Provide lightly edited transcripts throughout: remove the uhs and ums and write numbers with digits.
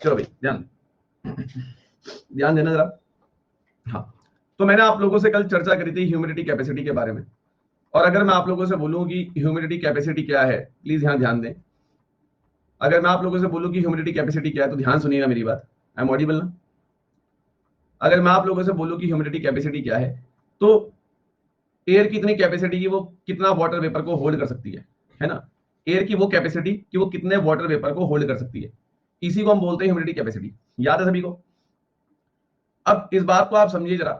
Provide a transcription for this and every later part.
चलो भाई ध्यान ध्यान देना जरा। हाँ, तो मैंने आप लोगों से कल चर्चा करी थी ह्यूमिडिटी कैपेसिटी के बारे में। और अगर मैं आप लोगों से बोलूं कि ह्यूमिडिटी कैपेसिटी क्या है, प्लीज यहां ध्यान दें। अगर मैं आप लोगों से बोलूं कि ह्यूमिडिटी कैपेसिटी क्या है तो ध्यान सुनिएगा मेरी बात। आई एम ऑडिबल ना? अगर मैं आप लोगों से बोलूं कि ह्यूमिडिटी कैपेसिटी क्या है, तो एयर की इतनी कैपेसिटी की वो कितना वाटर वेपर को होल्ड कर सकती है ना? एयर की वो कैपेसिटी कि वो कितने वाटर वेपर को होल्ड कर सकती है, इसी को हम बोलते हैं ह्यूमिडिटी कैपेसिटी। याद है सभी को? अब इस बात को आप समझिए जरा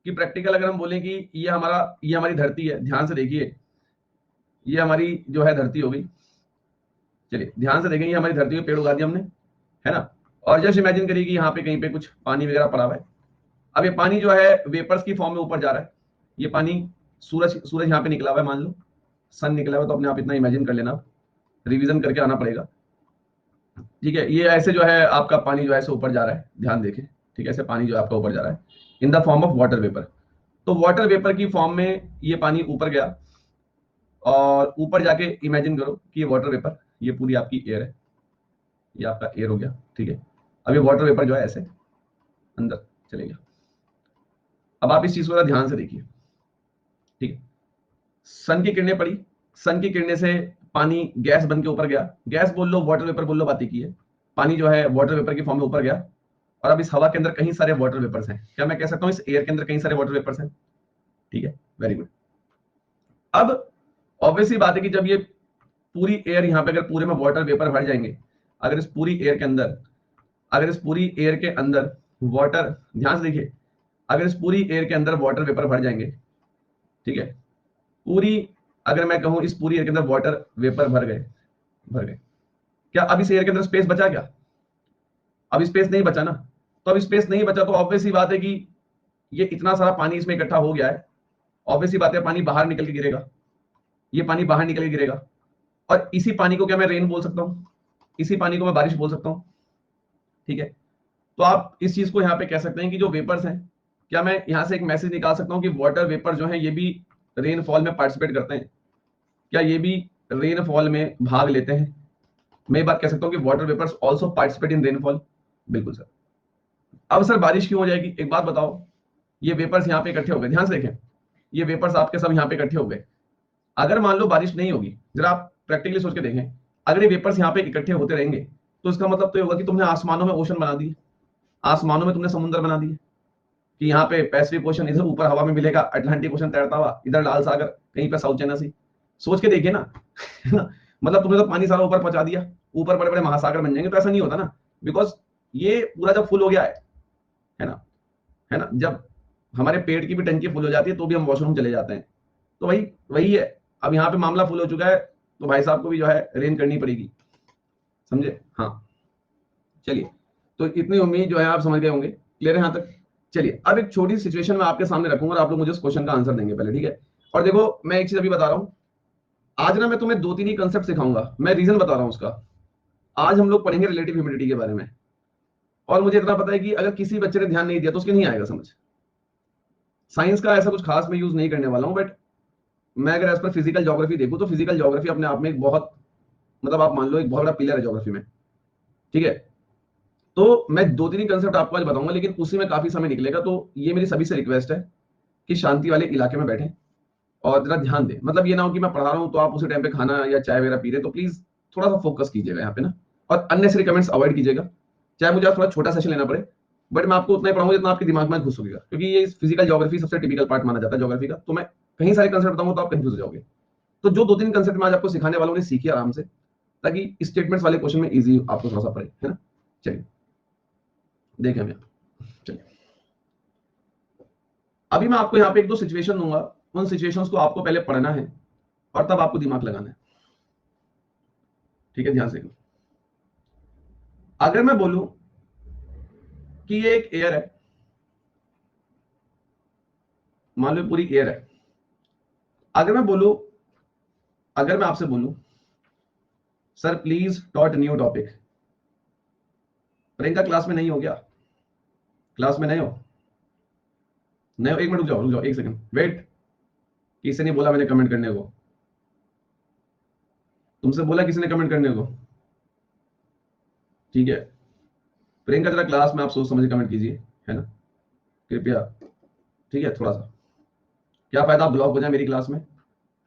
कि प्रैक्टिकल अगर हम बोलें कि ये हमारी धरती है, ध्यान से देखिए, ये हमारी जो है धरती हो गई। चलिए ध्यान से देखें, ये हमारी धरती में पेड़ उगा दिया हमने, है ना? और जस्ट इमेजिन करिए कि यहाँ पे कहीं पे कुछ पानी वगैरह पड़ा हुआ है। अब ये पानी जो है वेपर्स की फॉर्म में ऊपर जा रहा है। ये पानी, सूरज सूरज यहाँ पे निकला हुआ है, मान लो सन निकला हुआ है, तो अपने आप इतना इमेजिन कर लेना, रिवीजन करके आना पड़ेगा। ठीक है, ये ऐसे जो है आपका पानी जो है ऐसे ऊपर जा रहा है, ध्यान देखें। ठीक है, ऐसे पानी जो है आपका ऊपर जा रहा है in the form of water vapour. तो वाटर वेपर की फॉर्म में ये पानी ऊपर गया, और ऊपर जाके इमेजिन करो कि ये वाटर वेपर, ये पूरी आपकी एयर है, ये आपका एयर हो गया। ठीक है, अब ये वाटर वेपर जो है ऐसे अंदर चले गया। अब आप इस चीज को जरा ध्यान से देखिए। ठीक है, सन की किरणें पड़ी, सन की किरणें से पानी गैस बन के ऊपर गया, गैस बोल लो वाटर वेपर बोल लो, बात एक ही है। पानी जो है वाटर वेपर की फॉर्म में ऊपर गया, और अब इस हवा के अंदर कहीं सारे वाटर वेपर्स हैं। क्या मैं कह सकता हूं इस एयर के अंदर कहीं सारे वाटर वेपर्स हैं? ठीक है, वेरी गुड। अब ऑब्वियसली बात है कि जब ये पूरी एयर यहां पे अगर पूरे में वाटर वेपर भर जाएंगे, अगर इस पूरी एयर के अंदर अगर इस पूरी एयर के अंदर वाटर, ध्यान से देखिए, अगर इस पूरी एयर के अंदर वाटर वेपर भर जाएंगे, ठीक है, पूरी, अगर मैं कहूं इस पूरी एयर के अंदर वाटर वेपर भर गए, क्या अब इस एयर के अंदर स्पेस बचा क्या? अब स्पेस नहीं बचा ना। तो अब स्पेस नहीं बचा तो ऑब्वियस सी बात है कि ये इतना सारा पानी इसमें इकट्ठा हो गया है, ऑब्वियस सी बात है पानी बाहर निकल के गिरेगा, ये पानी बाहर निकल के गिरेगा। और इसी पानी को क्या मैं रेन बोल सकता हूं? इसी पानी को मैं बारिश बोल सकता हूं। ठीक है, तो आप इस चीज को यहां पे कह सकते हैं कि जो वेपर्स हैं, क्या मैं यहां से एक मैसेज निकाल सकता हूं कि वाटर वेपर जो है ये भी रेनफॉल में पार्टिसिपेट करते हैं? क्या ये भी रेनफॉल में भाग लेते हैं? मैं ये बात कह सकता हूं कि water vapours also participate in rainfall. बिल्कुल सर। अब सर बारिश क्यों हो जाएगी, एक बात बताओ। ये वेपर्स यहाँ पे इकट्ठे हो गए, ध्यान से देखें, ये वेपर्स आपके सब यहाँ पे इकट्ठे हो गए। अगर मान लो बारिश नहीं होगी, जरा आप प्रैक्टिकली सोच के देखें, अगर ये वेपर्स यहाँ पे इकट्ठे होते रहेंगे तो इसका मतलब तो ये होगा कि तुमने आसमानों में ओशन बना दिए, आसमानों में तुमने समुद्र बना दिए, कि यहाँ पे पैसिफिक ओशन इधर ऊपर हवा में मिलेगा, अटलांटिक ओशन तैरता हुआ इधर लाल सागर, कहीं पे साउथ चाइना सी। सोच के देखिए ना है ना? मतलब तुमने तो पानी सारा ऊपर पहुंचा दिया, ऊपर बड़े बड़े महासागर बन जाएंगे, तो ऐसा नहीं होता ना। बिकॉज ये पूरा जब फुल हो गया है ना, है ना, जब हमारे पेट की भी टंकी फुल हो जाती है तो भी हम वॉशरूम चले जाते हैं। तो वही वही है। अब यहाँ पे मामला फुल हो चुका है, तो भाई साहब को भी जो है रेन करनी पड़ेगी। समझे? हाँ, चलिए। तो इतनी उम्मीद जो है आप समझ गए होंगे, क्लियर है यहाँ तक? चलिए, अब एक छोटी सिचुएशन में आपके सामने रखूंगा और आप लोग मुझे उस क्वेश्चन का आंसर देंगे पहले, ठीक है? और देखो, मैं एक चीज अभी बता रहा हूँ, आज ना मैं तुम्हें दो तीन ही कंसेप्ट सिखाऊंगा, मैं रीजन बता रहा हूँ उसका। आज हम लोग पढ़ेंगे रिलेटिव ह्यूमिडिटी के बारे में। और मुझे इतना पता है कि अगर किसी बच्चे ने ध्यान नहीं दिया तो उसके नहीं आएगा समझ। साइंस का ऐसा कुछ खास मैं यूज नहीं करने वाला हूँ, बट मैं अगर एज पर फिजिकल ज्योग्राफी देखूं तो फिजिकल ज्योग्राफी अपने आप में एक बहुत, मतलब आप मान लो एक बहुत बड़ा पिलर है ज्योग्राफी में। ठीक है, तो मैं दो तीन ही कंसेप्ट आपको आज बताऊंगा, लेकिन उसी में काफी समय निकलेगा। तो ये मेरी सभी से रिक्वेस्ट है कि शांति वाले इलाके में बैठें और जरा ध्यान दें। मतलब ये ना हो कि मैं पढ़ा रहा हूं तो आप उसी टाइम पे खाना या चाय वगैरह पी रहे, तो प्लीज थोड़ा सा फोकस कीजिएगा यहाँ पे ना, और अननेसेसरी कमेंट्स अवॉइड कीजिएगा। चाहे मुझे आज थोड़ा छोटा सेशन लेना पड़े, बट मैं आपको उतना ही पढ़ाऊंगा जितना आपके दिमाग में घुस सकेगा, क्योंकि ये फिजिकल ज्योग्राफी सबसे टिपिकल पार्ट माना जाता है ज्योग्राफी का। तो मैं कहीं सारे कंसेप्ट बताऊंगा तो आप कंफ्यूज हो जाओगे। तो जो दो तीन कंसेप्ट मैं आज आपको सिखाने वाला हूँ उन्हें सीखिए आराम से, ताकि स्टेटमेंट्स वाले क्वेश्चन में इजी आपको थोड़ा सा पड़े, है ना? चलिए देखें हम यहाँ। चलिए, अभी मैं आपको यहाँ पे एक दो सिचुएशन दूंगा, उन सिचुएशंस को आपको पहले पढ़ना है और तब आपको दिमाग लगाना है। ठीक है, ध्यान से। अगर मैं बोलूं कि ये एक एयर है, मान लो पूरी एयर है। अगर मैं बोलूं, अगर मैं आपसे बोलूं sir please taught new topic, Priyanka class में नहीं हो? क्या क्लास में नहीं हो? नहीं हो? एक मिनट रुक जाओ एक सेकंड वेट। किसी ने बोला मैंने कमेंट करने को? तुमसे बोला किसी ने कमेंट करने को? ठीक है, प्रियंका जरा क्लास में आप सोच समझ कमेंट कीजिए, है ना, कृपया, ठीक है। थोड़ा सा क्या फायदा आप ब्लॉक हो जाए मेरी क्लास में,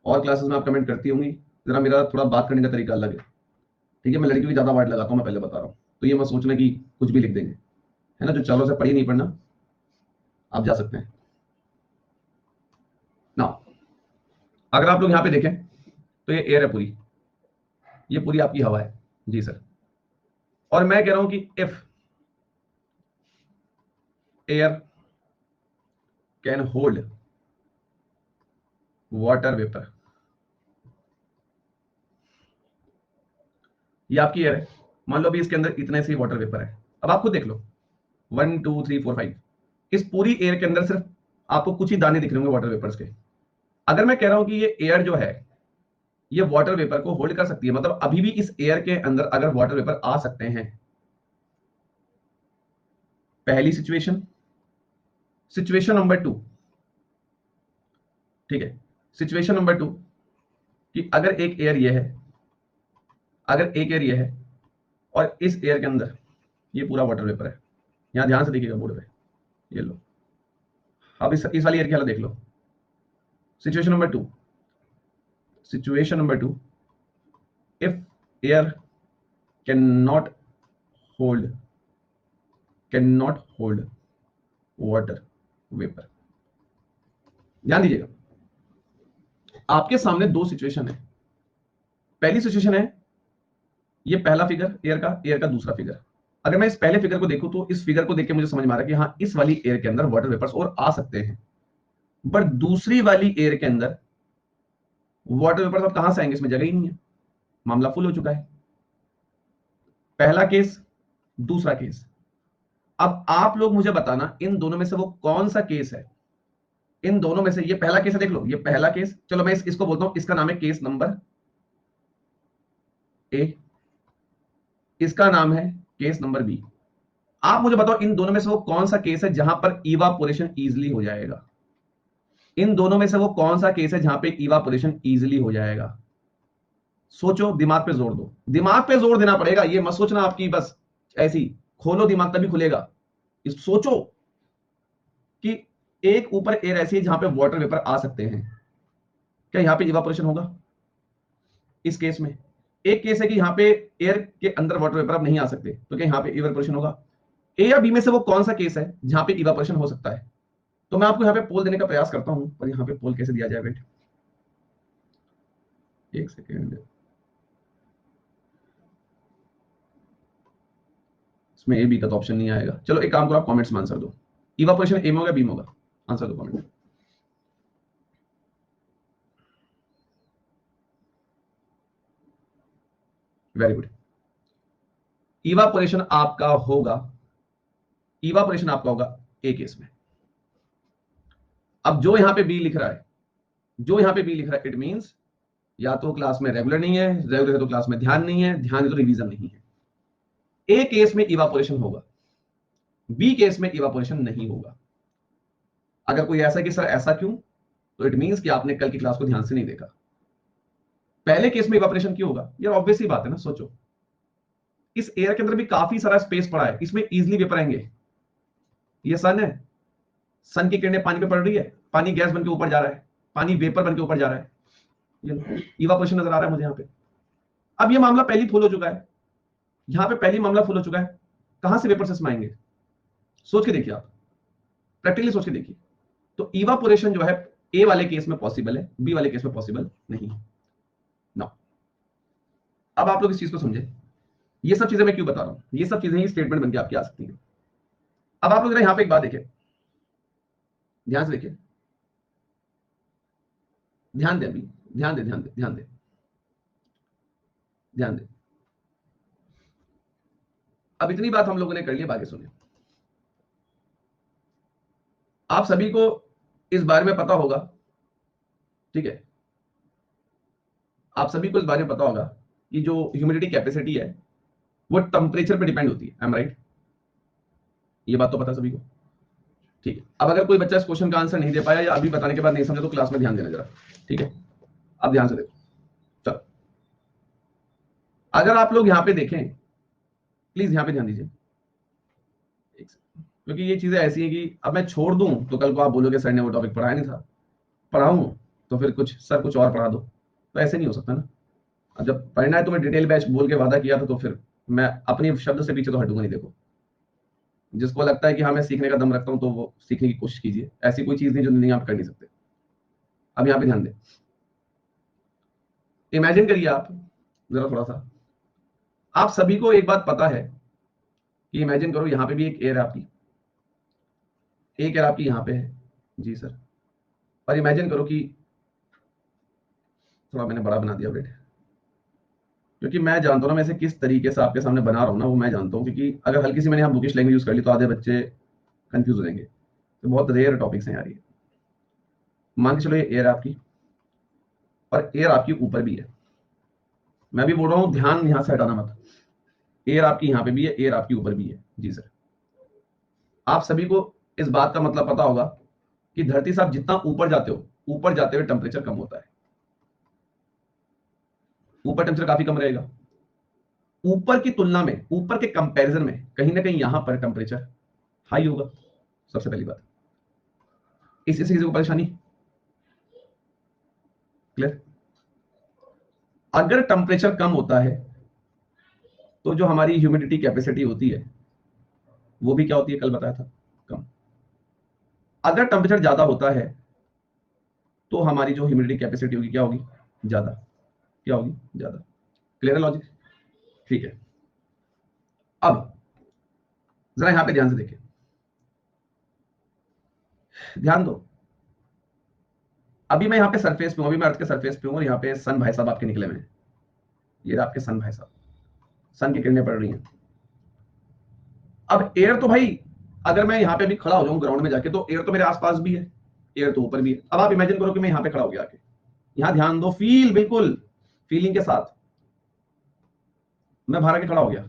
और क्लासेस में आप कमेंट करती होंगी, जरा मेरा थोड़ा बात करने का तरीका अलग है, ठीक है। मैं लड़कियों की ज्यादा वर्ड लगाता हूँ, मैं पहले बता रहा हूँ, तो ये मत सोचना कि कुछ भी लिख देंगे, है ना। जो चारों से पढ़ी नहीं पढ़ना, आप जा सकते हैं ना। अगर आप लोग यहाँ पे देखें तो ये एयर है पूरी, ये पूरी आपकी हवा है जी सर। और मैं कह रहा हूं कि if air can hold water vapour, ये आपकी एयर है, मान लो अभी इसके अंदर इतने से वाटर वेपर है। अब आप खुद देख लो, 1 2 3 4 5, इस पूरी एयर के अंदर सिर्फ आपको कुछ ही दाने दिख रहे होंगे वाटर वेपर्स के। अगर मैं कह रहा हूं कि ये एयर जो है ये वाटर वेपर को होल्ड कर सकती है, मतलब अभी भी इस एयर के अंदर अगर वाटर वेपर आ सकते हैं, पहली सिचुएशन। सिचुएशन नंबर 2, ठीक है, सिचुएशन नंबर 2 कि अगर एक एयर ये है, अगर एक एयर ये है और इस एयर के अंदर ये पूरा वाटर वेपर है, यहां ध्यान से देखिएगा बोर्ड पे, ये लो। अब इस वाली एयर की हालत देख लो। Situation number 2, situation number 2, if air can not hold, can not hold water vapour. ध्यान दीजिएगा, आपके सामने दो सिचुएशन है। पहली सिचुएशन है ये पहला फिगर एयर का दूसरा फिगर। अगर मैं इस पहले फिगर को देखूं तो इस फिगर को देख के मुझे समझ में आ रहा है कि हाँ इस वाली एयर के अंदर वाटर वेपर्स और आ सकते हैं, बट दूसरी वाली एयर के अंदर वाटर वेपर्स अब कहां से आएंगे, इसमें जगह ही नहीं है, मामला फुल हो चुका है। पहला केस, दूसरा केस। अब आप लोग मुझे बताना इन दोनों में से वो कौन सा केस है, इन दोनों में से। ये पहला केस है, देख लो ये पहला केस, चलो मैं इसको बोलता हूं, इसका नाम है केस नंबर ए, इसका नाम है केस नंबर बी। आप मुझे बताओ इन दोनों में से वो कौन सा केस है जहां पर इवापोरेशन इजीली हो जाएगा। इन दोनों में से वो कौन सा केस है जहां पे इवापोरेशन इजीली हो जाएगा। सोचो, दिमाग पे जोर दो, दिमाग पे जोर देना पड़ेगा, ये मत सोचना आपकी बस ऐसी, खोलो दिमाग तभी खुलेगा। इस सोचो कि एक ऊपर एयर ऐसी है जहां पे वाटर वेपर आ सकते हैं, क्या यहां पे इवापोरेशन होगा इस केस में। एक केस है कि यहां पे एयर के अंदर वाटर वेपर अब नहीं आ सकते, तो क्या यहां पे इवापोरेशन होगा। ए या बी में से वो कौन सा केस है जहां पे इवापोरेशन हो सकता है। तो मैं आपको यहां पे पोल देने का प्रयास करता हूं, पर यहां पे पोल कैसे दिया जाए, वेट एक सेकेंड, इसमें ए बी का तो ऑप्शन नहीं आएगा। चलो एक काम करो, आप कमेंट्स में आंसर दो, इवापोरेशन ए में होगा बी में होगा, आंसर दो कमेंट में। वेरी गुड, इवापोरेशन आपका होगा, इवापोरेशन आपका होगा ए केस में। अब जो यहां पे बी लिख रहा है, जो यहां पे बी लिख रहा है, इट मींस या तो क्लास में रेगुलर नहीं है, रेगुलर है तो क्लास में ध्यान नहीं है, ध्यान है तो रिवीजन नहीं है। ए केस में इवापोरेशन होगा, बी केस में इवापोरेशन नहीं होगा। अगर कोई ऐसा कि सर ऐसा क्यों, तो इट मींस कि आपने कल की क्लास को ध्यान से नहीं देखा। पहले केस में इवापोरेशन क्यों होगा, यार ऑब्वियस ही बात है ना। सोचो इस एयर के अंदर भी काफी सारा स्पेस पड़ा है, इसमें इजीली वेपर आएंगे। ये सन है, सन की किरणें पानी पे पड़ रही है, पानी गैस बन के ऊपर जा रहा है, पानी वेपर बन के ऊपर जा रहा है, ये इवापोरेशन नजर आ रहा है मुझे यहाँ पे। अब ये मामला पहली फुल हो चुका है, यहां पे पहली मामला फुल हो चुका है, कहां से वेपर सिस्टम आएंगे। सोच के देखिए आप, प्रैक्टिकली सोच के देखिए। तो इवापोरेशन जो है ए वाले केस में पॉसिबल है, बी वाले केस में पॉसिबल नहीं है ना। अब आप लोग इस चीज को समझे, ये सब चीजें मैं क्यों बता रहा हूं, ये सब चीजें ही स्टेटमेंट बनके आपकी आ सकती हैं। अब आप लोग यहां पे एक बात देखिए, ध्यान से देखिए, ध्यान दे, अभी ध्यान दे, ध्यान दे, ध्यान दे, ध्यान दे। अब इतनी बात हम लोगों ने कर ली, आगे सुनिए। आप सभी को इस बारे में पता होगा, ठीक है, आप सभी को इस बारे में पता होगा कि जो ह्यूमिडिटी कैपेसिटी है वो टेम्परेचर पे डिपेंड होती है, एम राइट। ये बात तो पता सभी को, ठीक है। अब अगर कोई बच्चा इस क्वेश्चन का आंसर नहीं दे पाया या अभी बताने के बाद नहीं समझा तो क्लास में ध्यान देना जरा, ठीक है। अब ध्यान से देखो, चलो अगर आप लोग यहां पे देखें, प्लीज यहां पे ध्यान दीजिए। क्योंकि ये चीजें ऐसी हैं कि अब मैं छोड़ दूं तो कल को आप बोलोगे सर ने वो टॉपिक पढ़ाया नहीं था, पढ़ाऊं तो फिर कुछ सर कुछ और पढ़ा दो, तो ऐसे नहीं हो सकता ना। अब जब पढ़ना है तो मैं डिटेल बैच बोल के वादा किया था, तो फिर मैं अपने शब्द से पीछे तो हटूंगा नहीं। देखो, जिसको लगता है कि हाँ मैं सीखने का दम रखता हूँ तो वो सीखने की कोशिश कीजिए, ऐसी कोई चीज नहीं जो नहीं आप कर नहीं सकते। अब यहाँ पे ध्यान दें, इमेजिन करिए आप जरा थोड़ा सा, आप सभी को एक बात पता है कि इमेजिन करो यहाँ पे भी एक एयर है आपकी, एक एयर आपकी यहाँ पे है जी सर, और इमेजिन करो कि थोड़ा मैंने बड़ा बना दिया वेट, क्योंकि मैं जानता हूँ ना मैं इसे किस तरीके से आपके सामने बना रहा हूँ ना, वो मैं जानता हूँ, क्योंकि अगर हल्की सी मैंने यहाँ बुकिश लैंग्वेज यूज कर ली तो आधे बच्चे कंफ्यूज हो जाएंगे। तो बहुत रेयर टॉपिक्स हैं यार ये। मान के चलो ये एयर आपकी, और एयर आपकी ऊपर भी है, मैं भी बोल रहा हूँ ध्यान यहाँ से हटाना मत, एयर आपकी यहाँ पे भी है, एयर आपकी ऊपर भी है जी सर। आप सभी को इस बात का मतलब पता होगा कि धरती से आप जितना ऊपर जाते हो, ऊपर जाते हुए टेम्परेचर कम होता है, ऊपर टेम्परेचर काफी कम रहेगा, ऊपर की तुलना में, ऊपर के कंपैरिजन में कहीं ना कहीं यहां पर टेम्परेचर हाई होगा। सबसे पहली बात, इससे किसी को परेशानी क्लियर? अगर टेम्परेचर कम होता है तो जो हमारी ह्यूमिडिटी कैपेसिटी होती है वो भी क्या होती है, कल बताया था, कम। अगर टेम्परेचर ज्यादा होता है तो हमारी जो ह्यूमिडिटी कैपेसिटी होगी क्या होगी, ज्यादा। क्या होगी, ज्यादा। क्लियर है लॉजिक? ठीक है, अब जरा यहां पे ध्यान से देखिए, ध्यान दो। अभी मैं यहाँ पे सरफेस पे हूँ, अभी मैं अर्थ के सरफेस पे हूँ, और यहाँ पे सन भाई साहब आपके निकले हुए हैं, ये आपके सन भाई साहब, सन की किरणें पड़ रही हैं। अब एयर तो भाई, अगर मैं यहाँ पे भी खड़ा हो जाऊं ग्राउंड में जाके तो एयर तो मेरे आसपास भी है, एयर तो ऊपर भी है। अब आप इमेजिन करो कि मैं यहाँ पे खड़ा हो गया आके, यहाँ ध्यान दो, फील, बिल्कुल फीलिंग के साथ मैं बाहर आके खड़ा हो गया।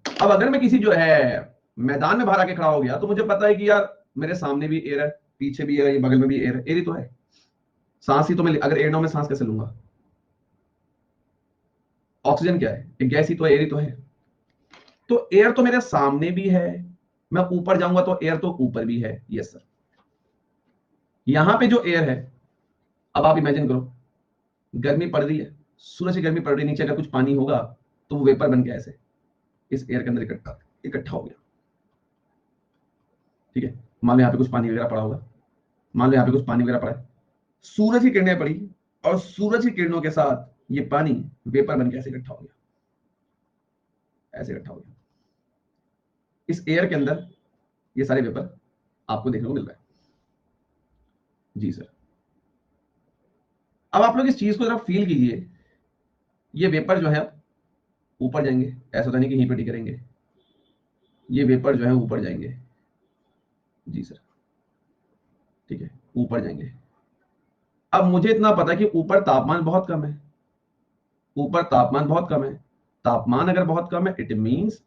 अब अगर मैं किसी जो है मैदान में बाहर आके खड़ा हो गया तो मुझे पता है कि यार मेरे सामने भी एयर है, पीछे भी एयर है, बगल में भी एयर है, एयर ही तो है। सांस ही तो मैं, अगर एयर ना हो मैं सांस कैसे लूंगा? ऑक्सीजन क्या है, एक गैस ही तो है, एयर ही तो है। तो एयर तो मेरे सामने भी है, मैं ऊपर जाऊंगा तो एयर तो ऊपर भी है, यस सर। यहां पे जो एयर है, अब आप इमेजिन करो, गर्मी पड़ रही है, सूरज की गर्मी पड़ रही है, नीचे अगर कुछ पानी होगा तो वो वेपर बन के ऐसे इस एयर के अंदर इकट्ठा इकट्ठा हो गया। ठीक है, मान लो यहाँ पे कुछ पानी वगैरह पड़ा होगा, मान लो यहाँ पे कुछ पानी वगैरह पड़ा है, सूरज की किरणें पड़ी, और सूरज की किरणों के साथ ये पानी वेपर बन के ऐसे इकट्ठा हो गया, ऐसे इकट्ठा हो गया इस एयर के अंदर। ये सारे वेपर आपको देखने को मिल रहा है जी सर। अब आप लोग इस चीज को जरा फील कीजिए, ये वेपर जो है ऊपर जाएंगे, ऐसा तो नहीं कि यहीं पे टिके रहेंगे, ये वेपर जो है ऊपर जाएंगे जी सर। ठीक है, ऊपर जाएंगे। अब मुझे इतना पता है कि ऊपर तापमान बहुत कम है, ऊपर तापमान बहुत कम है। तापमान अगर बहुत कम है इट मींस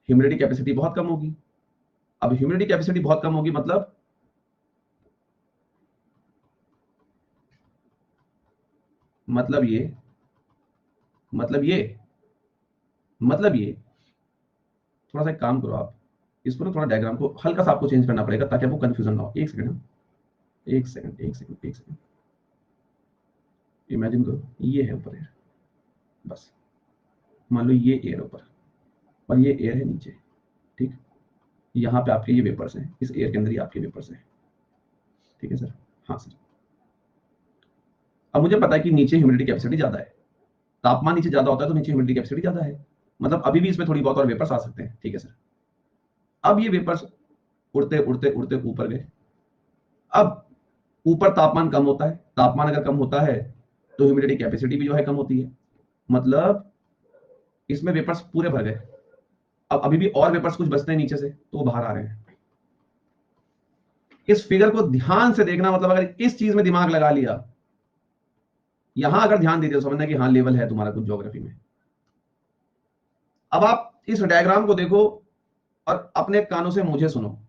ह्यूमिडिटी कैपेसिटी बहुत कम होगी। अब ह्यूमिडिटी कैपेसिटी बहुत कम होगी मतलब ये मतलब ये मतलब ये थोड़ा सा एक काम करो आप, इसको ना थोड़ा डायग्राम को हल्का सा आपको चेंज करना पड़ेगा ताकि आपको कंफ्यूजन ना हो। एक सेकंड, एक सेकंड, एक सेकंड, एक सेकंड। इमेजिन करो ये है ऊपर एयर, बस मान लो ये एयर ऊपर और ये एयर है नीचे। ठीक, यहाँ पे आपके ये वेपर्स हैं, इस एयर के अंदर ही आपके वेपर्स हैं। ठीक है सर? हाँ सर। अब मुझे पता है कि नीचे ह्यूमिडिटी कैपेसिटी ज्यादा है, तापमान नीचे ज्यादा होता है तो नीचे ह्यूमिडिटी कैपेसिटी ज्यादा है, मतलब अभी भी इसमें थोड़ी बहुत और वेपर्स आ सकते हैं। ठीक है सर। अब ये वेपर्स उड़ते उड़ते उड़ते ऊपर गए। अब ऊपर तापमान कम होता है, तापमान अगर कम होता है तो ह्यूमिडिटी कैपेसिटी भी जो है कम होती है, मतलब इसमें वेपर्स पूरे भर गए। अब अभी भी और वेपर्स कुछ बचते हैं नीचे से तो वो बाहर आ रहे हैं। इस फिगर को ध्यान से देखना, मतलब अगर इस चीज में दिमाग लगा लिया, यहां अगर ध्यान दीजिए तो समझना कि हाँ लेवल है तुम्हारा कुछ ज्योग्राफी में। अब आप इस डायग्राम को देखो और अपने कानों से मुझे सुनो,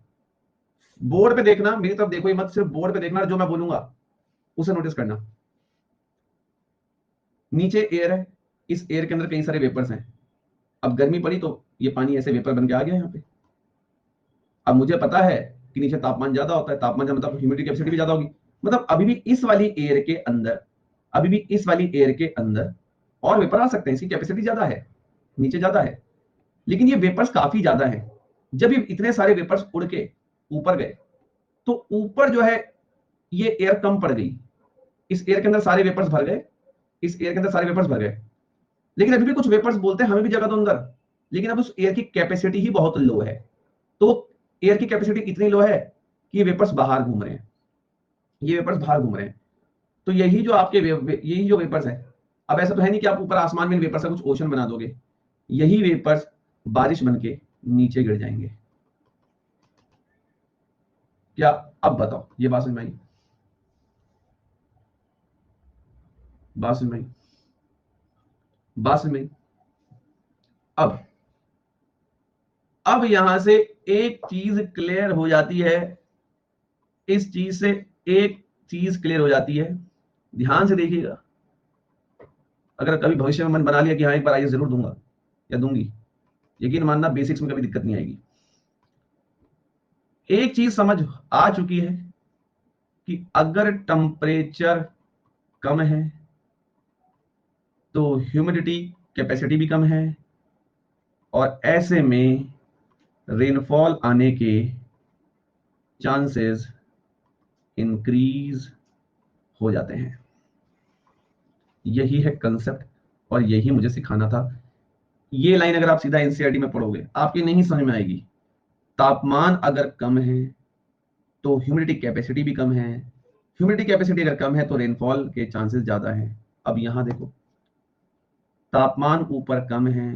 बोर्ड पे देखना, मेरी तरफ देखो ही मत, सिर्फ बोर्ड पे देखना, जो मैं बोलूंगा उसे नोटिस करना। नीचे एयर है, इस एयर के अंदर कई सारे वेपर्स हैं। अब गर्मी पड़ी तो ये पानी ऐसे वेपर बन के आ गया यहाँ पे। अब मुझे पता है कि नीचे तापमान ज्यादा होता है, तापमान ज्यादा मतलब ह्यूमिडिटी कैपेसिटी भी ज्यादा होगी, मतलब अभी भी इस वाली एयर के अंदर, अभी भी इस वाली एयर के अंदर और वेपर आ सकते हैं, इसकी कैपेसिटी ज्यादा है, नीचे ज्यादा है, लेकिन ये वेपर्स काफी ज्यादा है। जब ये इतने सारे वेपर्स उड़ के ऊपर गए तो ऊपर जो है ये एयर कम पड़ गई, इस एयर के अंदर सारे वेपर्स भर गए, इस एयर के अंदर सारे वेपर्स भर गए, लेकिन अभी भी कुछ वेपर्स बोलते हैं हमें भी जगह दो अंदर, लेकिन अब उस एयर की कैपेसिटी ही बहुत लो है। तो एयर की कैपेसिटी इतनी लो है कि ये वेपर्स बाहर घूम रहे हैं, ये वेपर्स बाहर घूम रहे हैं। तो यही जो आपके यही जो वेपर्स है, अब ऐसा तो है नहीं कि आप ऊपर आसमान में वेपर्स का कुछ ओशन बना दोगे, यही वेपर्स बारिश बन के नीचे गिर जाएंगे। क्या अब बताओ, ये बात समझ में आई? बात समझ में आई? बात समझ में आई? अब यहां से एक चीज क्लियर हो जाती है, इस चीज से एक चीज क्लियर हो जाती है, ध्यान से देखिएगा। अगर कभी भविष्य में मन बना लिया कि हाँ एक बार आइए जरूर दूंगा या दूंगी, यकीन मानना बेसिक्स में कभी दिक्कत नहीं आएगी। एक चीज समझ आ चुकी है कि अगर टेम्परेचर कम है तो ह्यूमिडिटी कैपेसिटी भी कम है, और ऐसे में रेनफॉल आने के चांसेस इंक्रीज हो जाते हैं। यही है कंसेप्ट और यही मुझे सिखाना था। ये लाइन अगर आप सीधा एनसीईआरटी में पढ़ोगे आपकी नहीं समझ में आएगी। तापमान अगर कम है तो ह्यूमिडिटी कैपेसिटी भी कम है, ह्यूमिडिटी कैपेसिटी अगर कम है तो रेनफॉल के चांसेस ज्यादा हैं। अब यहां देखो, तापमान ऊपर कम है,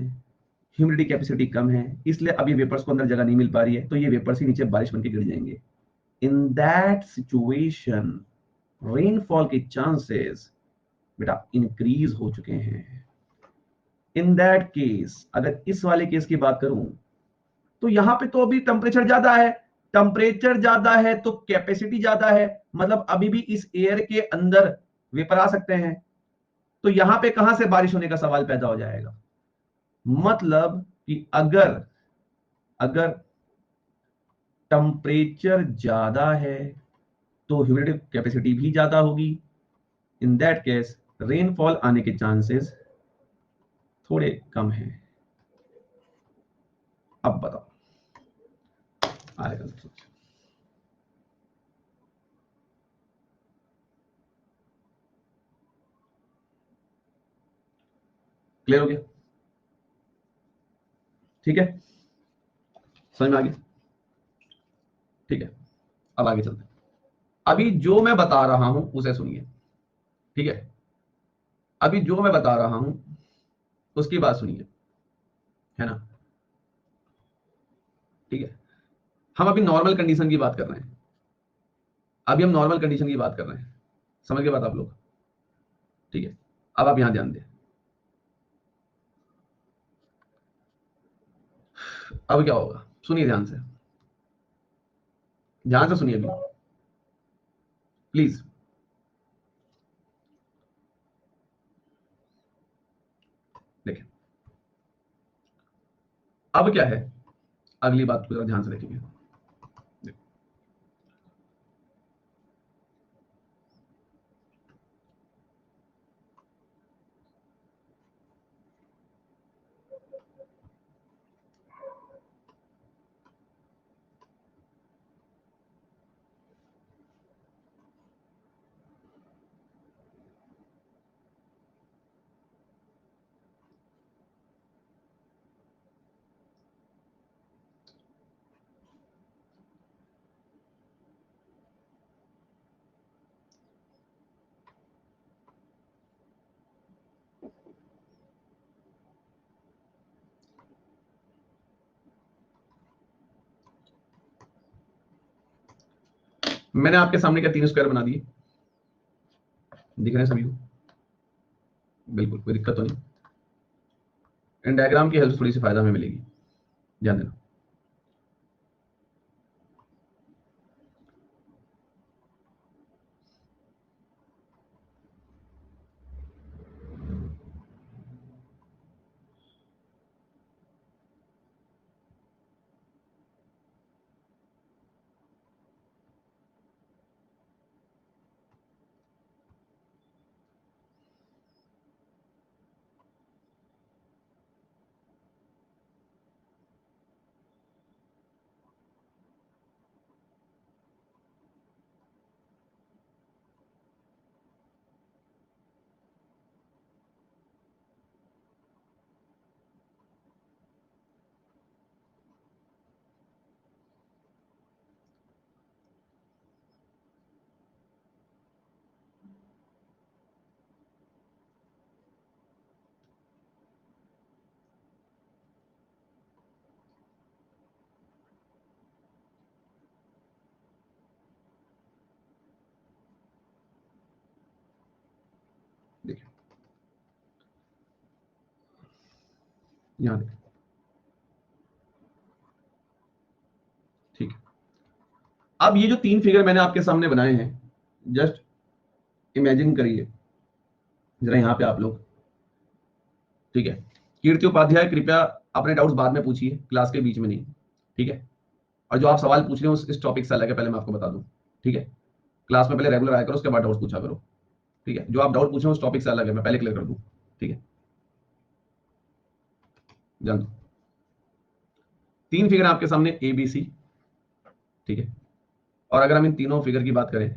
ह्यूमिडिटी कैपेसिटी कम है, इसलिए अब ये वेपर्स को अंदर जगह नहीं मिल पा रही है, तो ये वेपर्स ही नीचे बारिश बनके गिर जाएंगे। इन दैट सिचुएशन रेनफॉल के चांसेस बेटा इंक्रीज हो चुके हैं। इन दैट केस अगर इस वाले केस की बात करूं तो यहां पे तो अभी टेम्परेचर ज्यादा है, टेम्परेचर ज्यादा है तो कैपेसिटी ज्यादा है, मतलब अभी भी इस एयर के अंदर वेपर आ सकते हैं। तो यहां पे कहां से बारिश होने का सवाल पैदा हो जाएगा? मतलब कि अगर अगर टेम्परेचर ज्यादा है तो ह्यूमिडिटी कैपेसिटी भी ज्यादा होगी। इन दैट केस रेनफॉल आने के चांसेस थोड़े कम हैं। अब बताओ आएगा क्लियर हो गया? ठीक है, समझ में आ गया? ठीक है, अब आगे चलते हैं। अभी जो मैं बता रहा हूं उसे सुनिए, ठीक है? अभी जो मैं बता रहा हूं उसकी बात सुनिए, है ना? ठीक है, हम अभी नॉर्मल कंडीशन की बात कर रहे हैं, अभी हम नॉर्मल कंडीशन की बात कर रहे हैं, समझ गए बात आप लोग? ठीक है, अब आप यहां ध्यान दें। अब क्या होगा, सुनिए ध्यान से सुनिए अभी, प्लीज। देखिए अब क्या है, अगली बात को ध्यान से देखेंगे। मैंने आपके सामने क्या 3 स्क्वायर बना दिए, दिख रहे हैं सभी को? बिल्कुल कोई दिक्कत तो नहीं। इन डायग्राम की हेल्प थोड़ी सी फायदा हमें मिलेगी, ध्यान देना। देखिए यहां देखिए, ठीक है। अब ये जो 3 फिगर मैंने आपके सामने बनाए हैं, जस्ट इमेजिन करिए जरा यहां पे आप लोग, ठीक है। कीर्ति उपाध्याय, कृपया अपने डाउट्स बाद में पूछिए, क्लास के बीच में नहीं, ठीक है। और जो आप सवाल पूछ रहे हो इस टॉपिक से अलग है, पहले मैं आपको बता दूं, ठीक है। क्लास में पहले रेगुलर आया करो, उसके बाद डाउट्स पूछा करो, ठीक है। जो आप डाउट पूछे उस टॉपिक से अलग है, मैं पहले क्लियर कर दूं, ठीक है। जान दो, 3 फिगर आपके सामने ए बी सी, ठीक है। और अगर हम इन तीनों फिगर की बात करें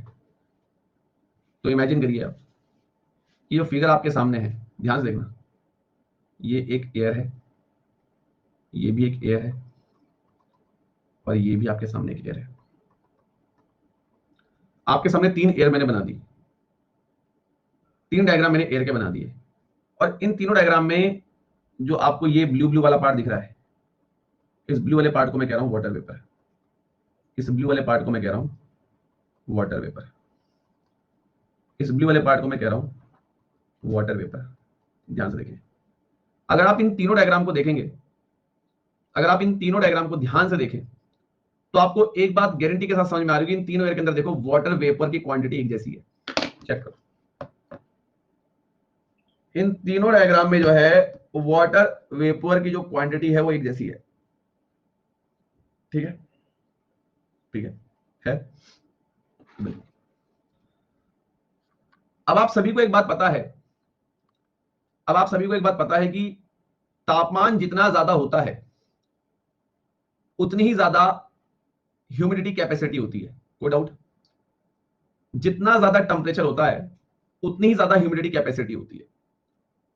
तो इमेजिन करिए आप, ये जो फिगर आपके सामने है, ध्यान से देखना, ये एक एयर है, ये भी एक एयर है, और ये भी आपके सामने एक एयर है। आपके सामने 3 एयर मैंने बना दी, 3 डायग्राम मैंने एयर के बना दिए। और इन तीनों डायग्राम में जो आपको ये ब्लू ब्लू वाला पार्ट दिख रहा है, इस ब्लू वाले पार्ट को मैं कह रहा हूं वाटर वेपर, इस ब्लू वाले पार्ट को मैं कह रहा हूं वाटर वेपर, इस ब्लू वाले पार्ट को मैं कह रहा हूं वाटर वेपर। ध्यान से देखिए, अगर आप इन तीनों डायग्राम को देखेंगे, अगर आप इन तीनों डायग्राम को ध्यान से देखें तो आपको एक बात गारंटी के साथ समझ में आ रही है कि इन तीनों एयर के अंदर देखो वाटर वेपर की क्वांटिटी एक जैसी है। चेक करो, इन तीनों डायग्राम में जो है वाटर वेपर की जो क्वांटिटी है वो एक जैसी है, ठीक है, ठीक है। बिल्कुल। अब आप सभी को एक बात पता है, अब आप सभी को एक बात पता है कि तापमान जितना ज्यादा होता है उतनी ही ज्यादा ह्यूमिडिटी कैपेसिटी होती है, कोई डाउट? जितना ज्यादा टेम्परेचर होता है उतनी ही ज्यादा ह्यूमिडिटी कैपेसिटी होती है।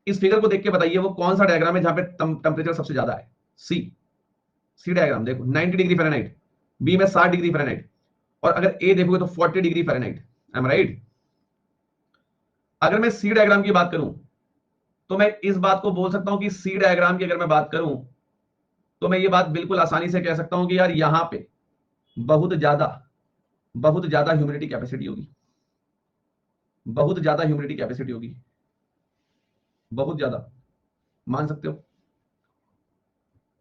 इस फिगर को देख के बताइए वो कौन सा डायग्राम है जहां पे टेम्परेचर सबसे ज्यादा है? सी, सी डायग्राम देखो, 90 डिग्री फ़ारेनहाइट, बी में 60 डिग्री फ़ारेनहाइट, और अगर ए देखोगे तो 40 degree Fahrenheit. I am right? अगर मैं सी डायग्राम की बात करूं तो मैं इस बात को बोल सकता हूं कि सी डायग्राम की अगर मैं बात करूं तो मैं ये बात बिल्कुल आसानी से कह सकता हूं कि यार यहां पे बहुत ज्यादा ह्यूमिडिटी कैपेसिटी होगी, बहुत ज्यादा ह्यूमिडिटी कैपेसिटी होगी, बहुत ज्यादा, मान सकते हो?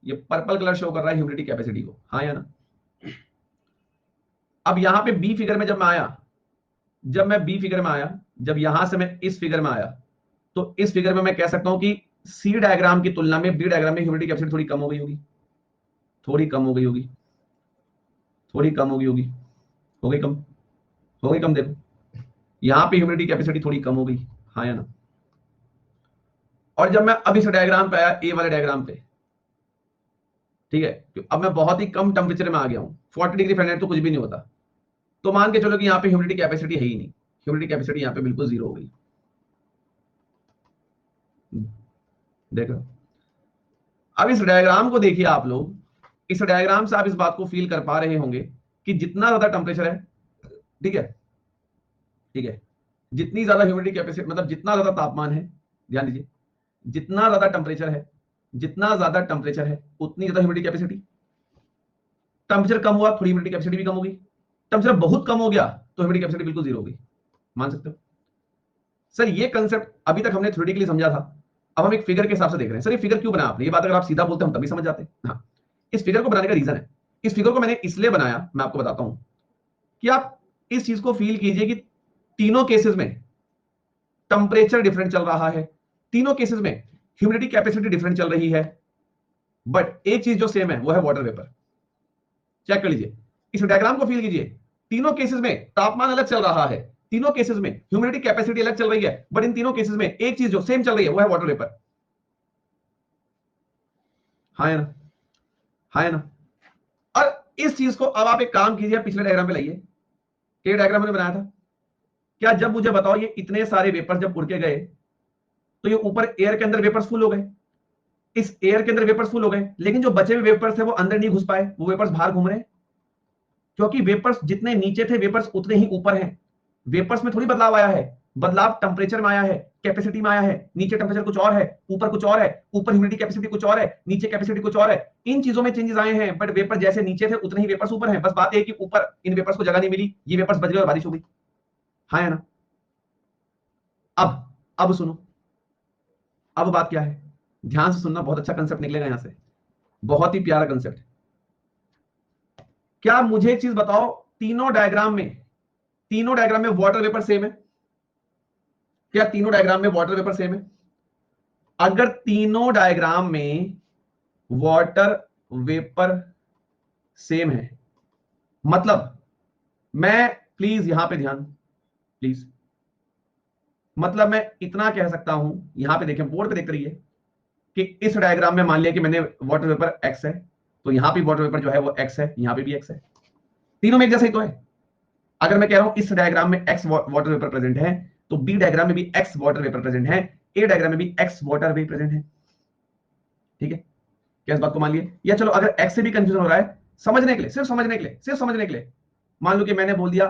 ये पर्पल कलर शो कर रहा है ह्यूमिडिटी कैपेसिटी को, हाँ या ना? अब यहां पे बी फिगर में जब मैं आया, जब मैं बी फिगर में आया, जब यहां से मैं इस फिगर में आया, तो इस फिगर में मैं कह सकता हूं कि सी डायग्राम की तुलना में बी डायग्राम में ह्यूमिडिटी कैपेसिटी थोड़ी कम हो गई होगी, थोड़ी कम हो गई होगी, थोड़ी कम हो गई होगी, हो गई कम, हो गई कम। देखो यहां पे ह्यूमिडिटी कैपेसिटी थोड़ी कम हो गई, हाँ या ना? और जब मैं अब इस डायग्राम पे आया, ए वाले डायग्राम पे, ठीक है, तो अब मैं बहुत ही कम टेम्परेचर में आ गया हूं, 40 डिग्री फ़ारेनहाइट तो कुछ भी नहीं होता, तो मान के चलो कि यहां पे ह्यूमिडिटी कैपेसिटी है ही नहीं, ह्यूमिडिटी कैपेसिटी यहां पे बिल्कुल जीरो हो गई। देखो अब इस डायग्राम को देखिए आप लोग, इस डायग्राम से आप इस बात को फील कर पा रहे होंगे कि जितना ज्यादा टेम्परेचर है, ठीक है, ठीक है, जितनी ज्यादा ह्यूमिडिटी कैपेसिटी, मतलब जितना ज्यादा तापमान है, ध्यान दीजिए, जितना ज्यादा टेम्परेचर है, जितना ज्यादा टेम्परेचर है उतनी ज्यादा ह्यूमिडिटी कैपेसिटी। टेम्परेचर कम हुआ, थोड़ी ह्यूमिडिटी कैपेसिटी भी कम होगी। टेम्परेचर बहुत कम हो गया तो ह्यूमिडिटी कैपेसिटी बिल्कुल जीरो होगी। मान सकते हो? सर ये कंसेप्ट अभी तक हमने थ्योरेटिकली समझा था, अब हम एक फिगर के हिसाब से देख रहे हैं। सर ये फिगर क्यों बना आपने? ये बात अगर आप सीधा बोलते हम तभी समझ जाते। हाँ, इस फिगर को बनाने का रीजन है, इस फिगर को मैंने इसलिए बनाया, मैं आपको बताता हूं कि आप इस चीज को फील कीजिए कि तीनों केसेस में टेम्परेचर डिफरेंट चल रहा है, तीनों केसेस में ह्यूमिडिटी कैपेसिटी डिफरेंट चल रही है, बट एक चीज जो सेम है वो है वाटर वेपर। चेक कर लीजिए, इस डायग्राम को फील कीजिए, तीनों केसेस में तापमान अलग चल रहा है, तीनों केसेस में ह्यूमिडिटी कैपेसिटी अलग चल रही है, बट इन तीनों केसेस में एक चीज जो सेम चल रही है वो है वाटर वेपर। हाँ है ना? हाँ है ना? और इस चीज को अब आप एक काम कीजिए, पिछले डायग्राम पे लाइए, ये डायग्राम मैंने बनाया था क्या? जब मुझे बताओ ये इतने सारे वेपर जब उड़ के गए तो ये ऊपर एयर के अंदर वेपर्स फुल हो गए, इस एयर के अंदर वेपर्स फुल हो गए, लेकिन जो बचे हुए वेपर्स थे वो अंदर नहीं घुस पाए, वो वेपर्स बाहर घूम रहे हैं, क्योंकि वेपर्स जितने नीचे थे वेपर्स उतने ही ऊपर हैं। वेपर्स में थोड़ी बदलाव आया है, बदलाव टेम्परेचर में आया है, कैपेसिटी में आया है। नीचे टेम्परेचर कुछ और है, ऊपर कुछ और है, ऊपर ह्यूमिडिटी कैपेसिटी कुछ और है, नीचे कैपेसिटी कुछ और है। इन चीजों में चेंजेस आए हैं, बट वेपर जैसे नीचे थे उतने ही वेपर्स ऊपर हैं। बस बात है कि ऊपर इन वेपर्स को जगह नहीं मिली, ये वेपर्स बच गए और बारिश हो गई। हाँ है ना? अब अब सुनो, अब बात क्या है, ध्यान से सुनना, बहुत अच्छा कंसेप्ट निकलेगा यहां से, बहुत ही प्यारा कंसेप्ट। क्या मुझे एक चीज बताओ, तीनों डायग्राम में वाटर वेपर सेम है? क्या तीनों डायग्राम में वाटर वेपर सेम है? अगर तीनों डायग्राम में वाटर वेपर सेम है, मतलब मैं, प्लीज यहां पे ध्यान, प्लीज, मतलब मैं इतना कह सकता हूं, यहां पे देखें, बोर्ड पे देख रही है कि इस डायग्राम में मान लिया कि मैंने वाटर वेपर एक्स है, तो यहां पे वाटर वेपर जो है वो एक्स है, यहां पे भी एक्स है, तीनों में एक जैसा ही तो है। अगर मैं कह रहा हूं इस डायग्राम में एक्स वाटर वेपर प्रेजेंट है, तो बी डायग्राम में भी एक्स वाटर वेपर प्रेजेंट है, ए डायग्राम में भी एक्स वाटर वेपर प्रेजेंट है। ठीक है, क्या इस बात को मान लिए? या चलो अगर एक्स से भी कंफ्यूजन हो रहा है, समझने के लिए, सिर्फ समझने के लिए, मान लो कि मैंने बोल दिया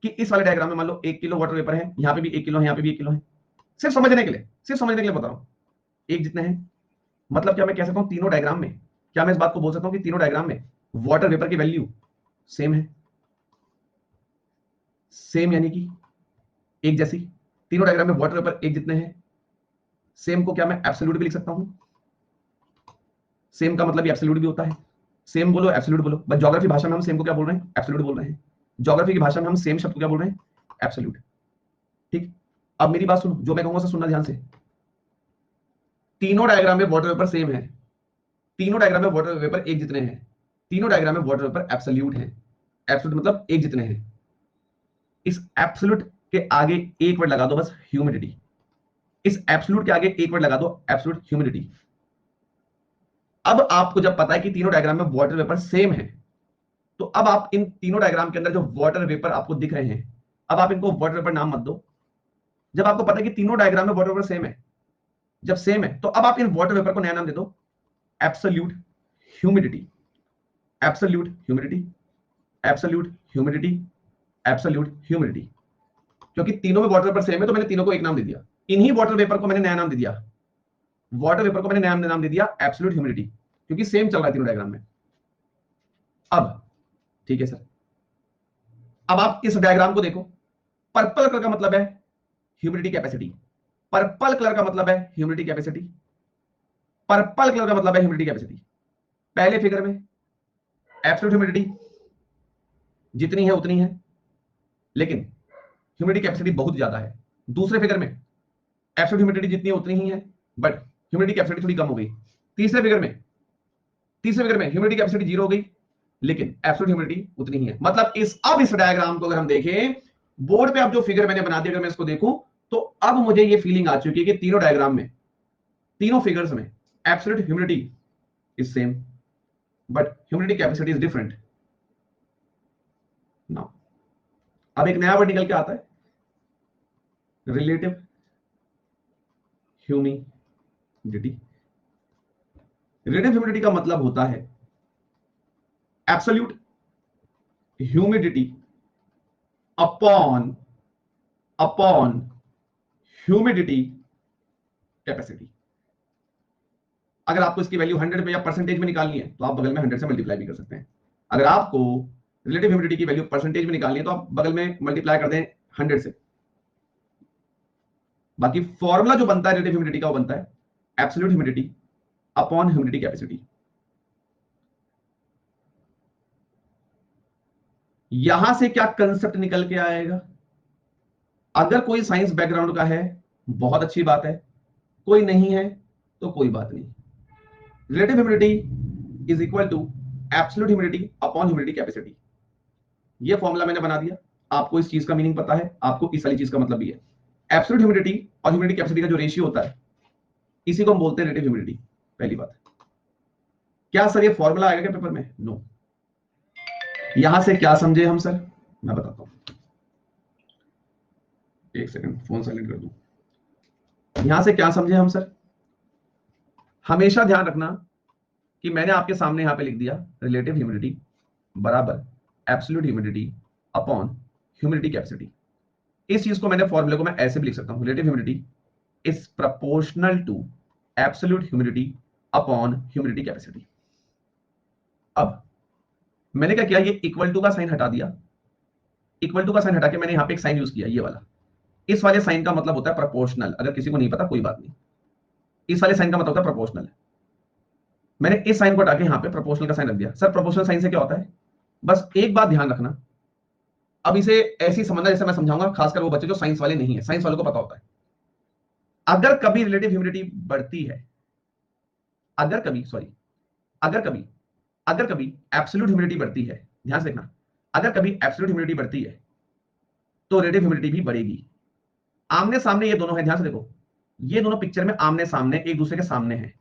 कि इस वाले डायग्राम में मान लो 1 किलो वाटर वेपर है, यहां पे भी 1 किलो है, यहां पे भी 1 किलो है, सिर्फ समझने के लिए बता रहा हूं, एक जितने हैं, मतलब क्या मैं कह सकता हूं तीनों डायग्राम में, क्या मैं इस बात को बोल सकता हूं कि तीनों डायग्राम में वाटर वेपर की वैल्यू सेम है? सेम यानी कि एक जैसी, तीनों डायग्राम में वाटर वेपर एक जितने हैं, सेम को क्या मैं एब्सोल्यूट भी लिख सकता हूं? सेम का मतलब एब्सोल्यूट भी होता है, सेम बोलो एब्सोल्यूट बोलो, बस ज्योग्राफी भाषा में हम सेम को क्या बोल रहे हैं? एब्सोल्यूट बोल रहे हैं। ज्योग्राफी की भाषा में हम सेम शब्द को क्या बोल रहे हैं? एब्सोल्यूट। ठीक, अब मेरी बात सुनो, जो मैं कहूंगा सुनना ध्यान से, तीनों डायग्राम में वाटर वेपर सेम है, तीनों डायग्राम में वाटर वेपर एक जितने हैं, तीनों डायग्राम में वाटर वेपर एब्सोल्यूट है, एब्सोल्यूट मतलब एक जितने हैं। इस एब्सोल्यूट के आगे एक वर्ड लगा दो बस, ह्यूमिडिटी। इस एब्सोल्यूट के आगे एक वर्ड लगा दो, एब्सोल्यूट ह्यूमिडिटी। अब आपको जब पता है कि तीनों डायग्राम में वाटर वेपर सेम है, तो अब आप इन तीनों डायग्राम के अंदर जो वाटर वेपर आपको दिख रहे हैं, अब आप इनको वाटर वेपर नाम मत दो। जब आपको पता है कि तीनों डायग्राम में वाटर वेपर सेम है, जब सेम है, तो अब आप इन वाटर वेपर को नया नाम दे दो, absolute humidity, absolute humidity, absolute humidity, absolute humidity. क्योंकि तीनों में वाटर वेपर सेम है, तो मैंने तीनों को एक नाम दे दिया, इन्हीं वाटर वेपर को मैंने नया नाम दे दिया, वाटर वेपर को मैंने नया नाम दे दिया एब्सोल्यूट ह्यूमिडिटी, क्योंकि सेम चल रहा है तीनों डायग्राम में। अब ठीक है सर, अब आप इस डायग्राम को देखो, पर्पल कलर का मतलब है ह्यूमिडिटी कैपेसिटी, पर्पल कलर का मतलब है ह्यूमिडिटी कैपेसिटी, पर्पल कलर का मतलब है ह्यूमिडिटी कैपेसिटी। पहले फिगर में एब्सोल्यूट ह्यूमिडिटी जितनी है उतनी है, लेकिन ह्यूमिडिटी कैपेसिटी बहुत ज्यादा है। दूसरे फिगर में एब्सोल्यूट ह्यूमिडिटी जितनी है उतनी ही है, बट ह्यूमिडिटी कैपेसिटी थोड़ी कम हो गई। तीसरे फिगर में ह्यूमिडिटी कैपेसिटी 0 हो गई, लेकिन एब्सोल्यूट ह्यूमिडिटी उतनी ही है। मतलब अब इस डायग्राम को अगर हम देखें, बोर्ड पे अब जो फिगर मैंने बना दी, अगर मैं इसको देखूं, तो अब मुझे ये फीलिंग आ चुकी है कि तीनों डायग्राम में, तीनों फिगर्स में absolute humidity is same, but humidity capacity is different. Now अब एक नया वर्ड निकल के आता है, रिलेटिव ह्यूमिडिटी। रिलेटिव ह्यूमिडिटी का मतलब होता है absolute humidity upon humidity capacity. अगर आपको इसकी वैल्यू 100 पे या परसेंटेज में निकालनी है, तो आप बगल में 100 से मल्टीप्लाई भी कर सकते हैं। अगर आपको रिलेटिव ह्यूमिडिटी की वैल्यू परसेंटेज में निकालनी है, तो आप बगल में मल्टीप्लाई कर दें 100 से। बाकी फॉर्मूला जो बनता है रिलेटिव ह्यूमिडिटी का, वो बनता है absolute humidity upon humidity capacity. यहां से क्या कंसेप्ट निकल के आएगा? अगर कोई साइंस बैकग्राउंड का है, बहुत अच्छी बात है, कोई नहीं है तो कोई बात नहीं। Relative humidity is equal to absolute humidity upon humidity capacity. ये फॉर्मूला मैंने बना दिया, आपको इस चीज का मीनिंग पता है, आपको इस वाली चीज का मतलब भी है। एब्सोल्यूट ह्यूमिडिटी और ह्यूमिडिटी कैपेसिटी का जो रेशियो होता है, इसी को हम बोलते हैं रिलेटिव ह्यूमिडिटी। पहली बात, क्या सर ये फॉर्मूला आएगा क्या पेपर में? नो। यहां से क्या समझे हम सर, मैं बताता हूं, एक सेकंड फोन साइलेंट कर दूं। यहां से क्या समझे हम सर, हमेशा ध्यान रखना कि मैंने आपके सामने यहां पे लिख दिया रिलेटिव ह्यूमिडिटी बराबर absolute humidity upon humidity capacity. इस चीज को मैंने फॉर्मूले को मैं ऐसे भी लिख सकता हूं, relative humidity is proportional to absolute humidity upon humidity capacity. अब मैंने क्या किया, ये इक्वल टू का साइन हटा दिया, इक्वल टू का साइन हटा के मैंने यहां पे एक साइन यूज किया, ये वाला। इस वाले साइन का मतलब होता है प्रोपोर्शनल। अगर किसी को नहीं पता कोई बात नहीं, इस वाले साइन का मतलब होता है प्रोपोर्शनल। मैंने इस साइन को हटा के यहां पे प्रोपोर्शनल का साइन रख दिया। सर प्रोपोर्शनल साइन से क्या होता है? बस एक बात ध्यान रखना, अब इसे ऐसी समझना जैसे मैं समझाऊंगा, खासकर वो बच्चे जो साइंस वाले नहीं है, साइंस वालों को पता होता है। अगर कभी रिलेटिव ह्यूमिडिटी बढ़ती है, अगर कभी सॉरी अगर कभी अगर कभी एब्सोल्यूट ह्यूमिडिटी बढ़ती है, ध्यान से देखना, अगर कभी एब्सोल्यूट ह्यूमिडिटी बढ़ती है तो रिलेटिव ह्यूमिडिटी भी बढ़ेगी। आमने सामने ये दोनों है, ध्यान से देखो, ये दोनों पिक्चर में आमने सामने एक दूसरे के सामने हैं।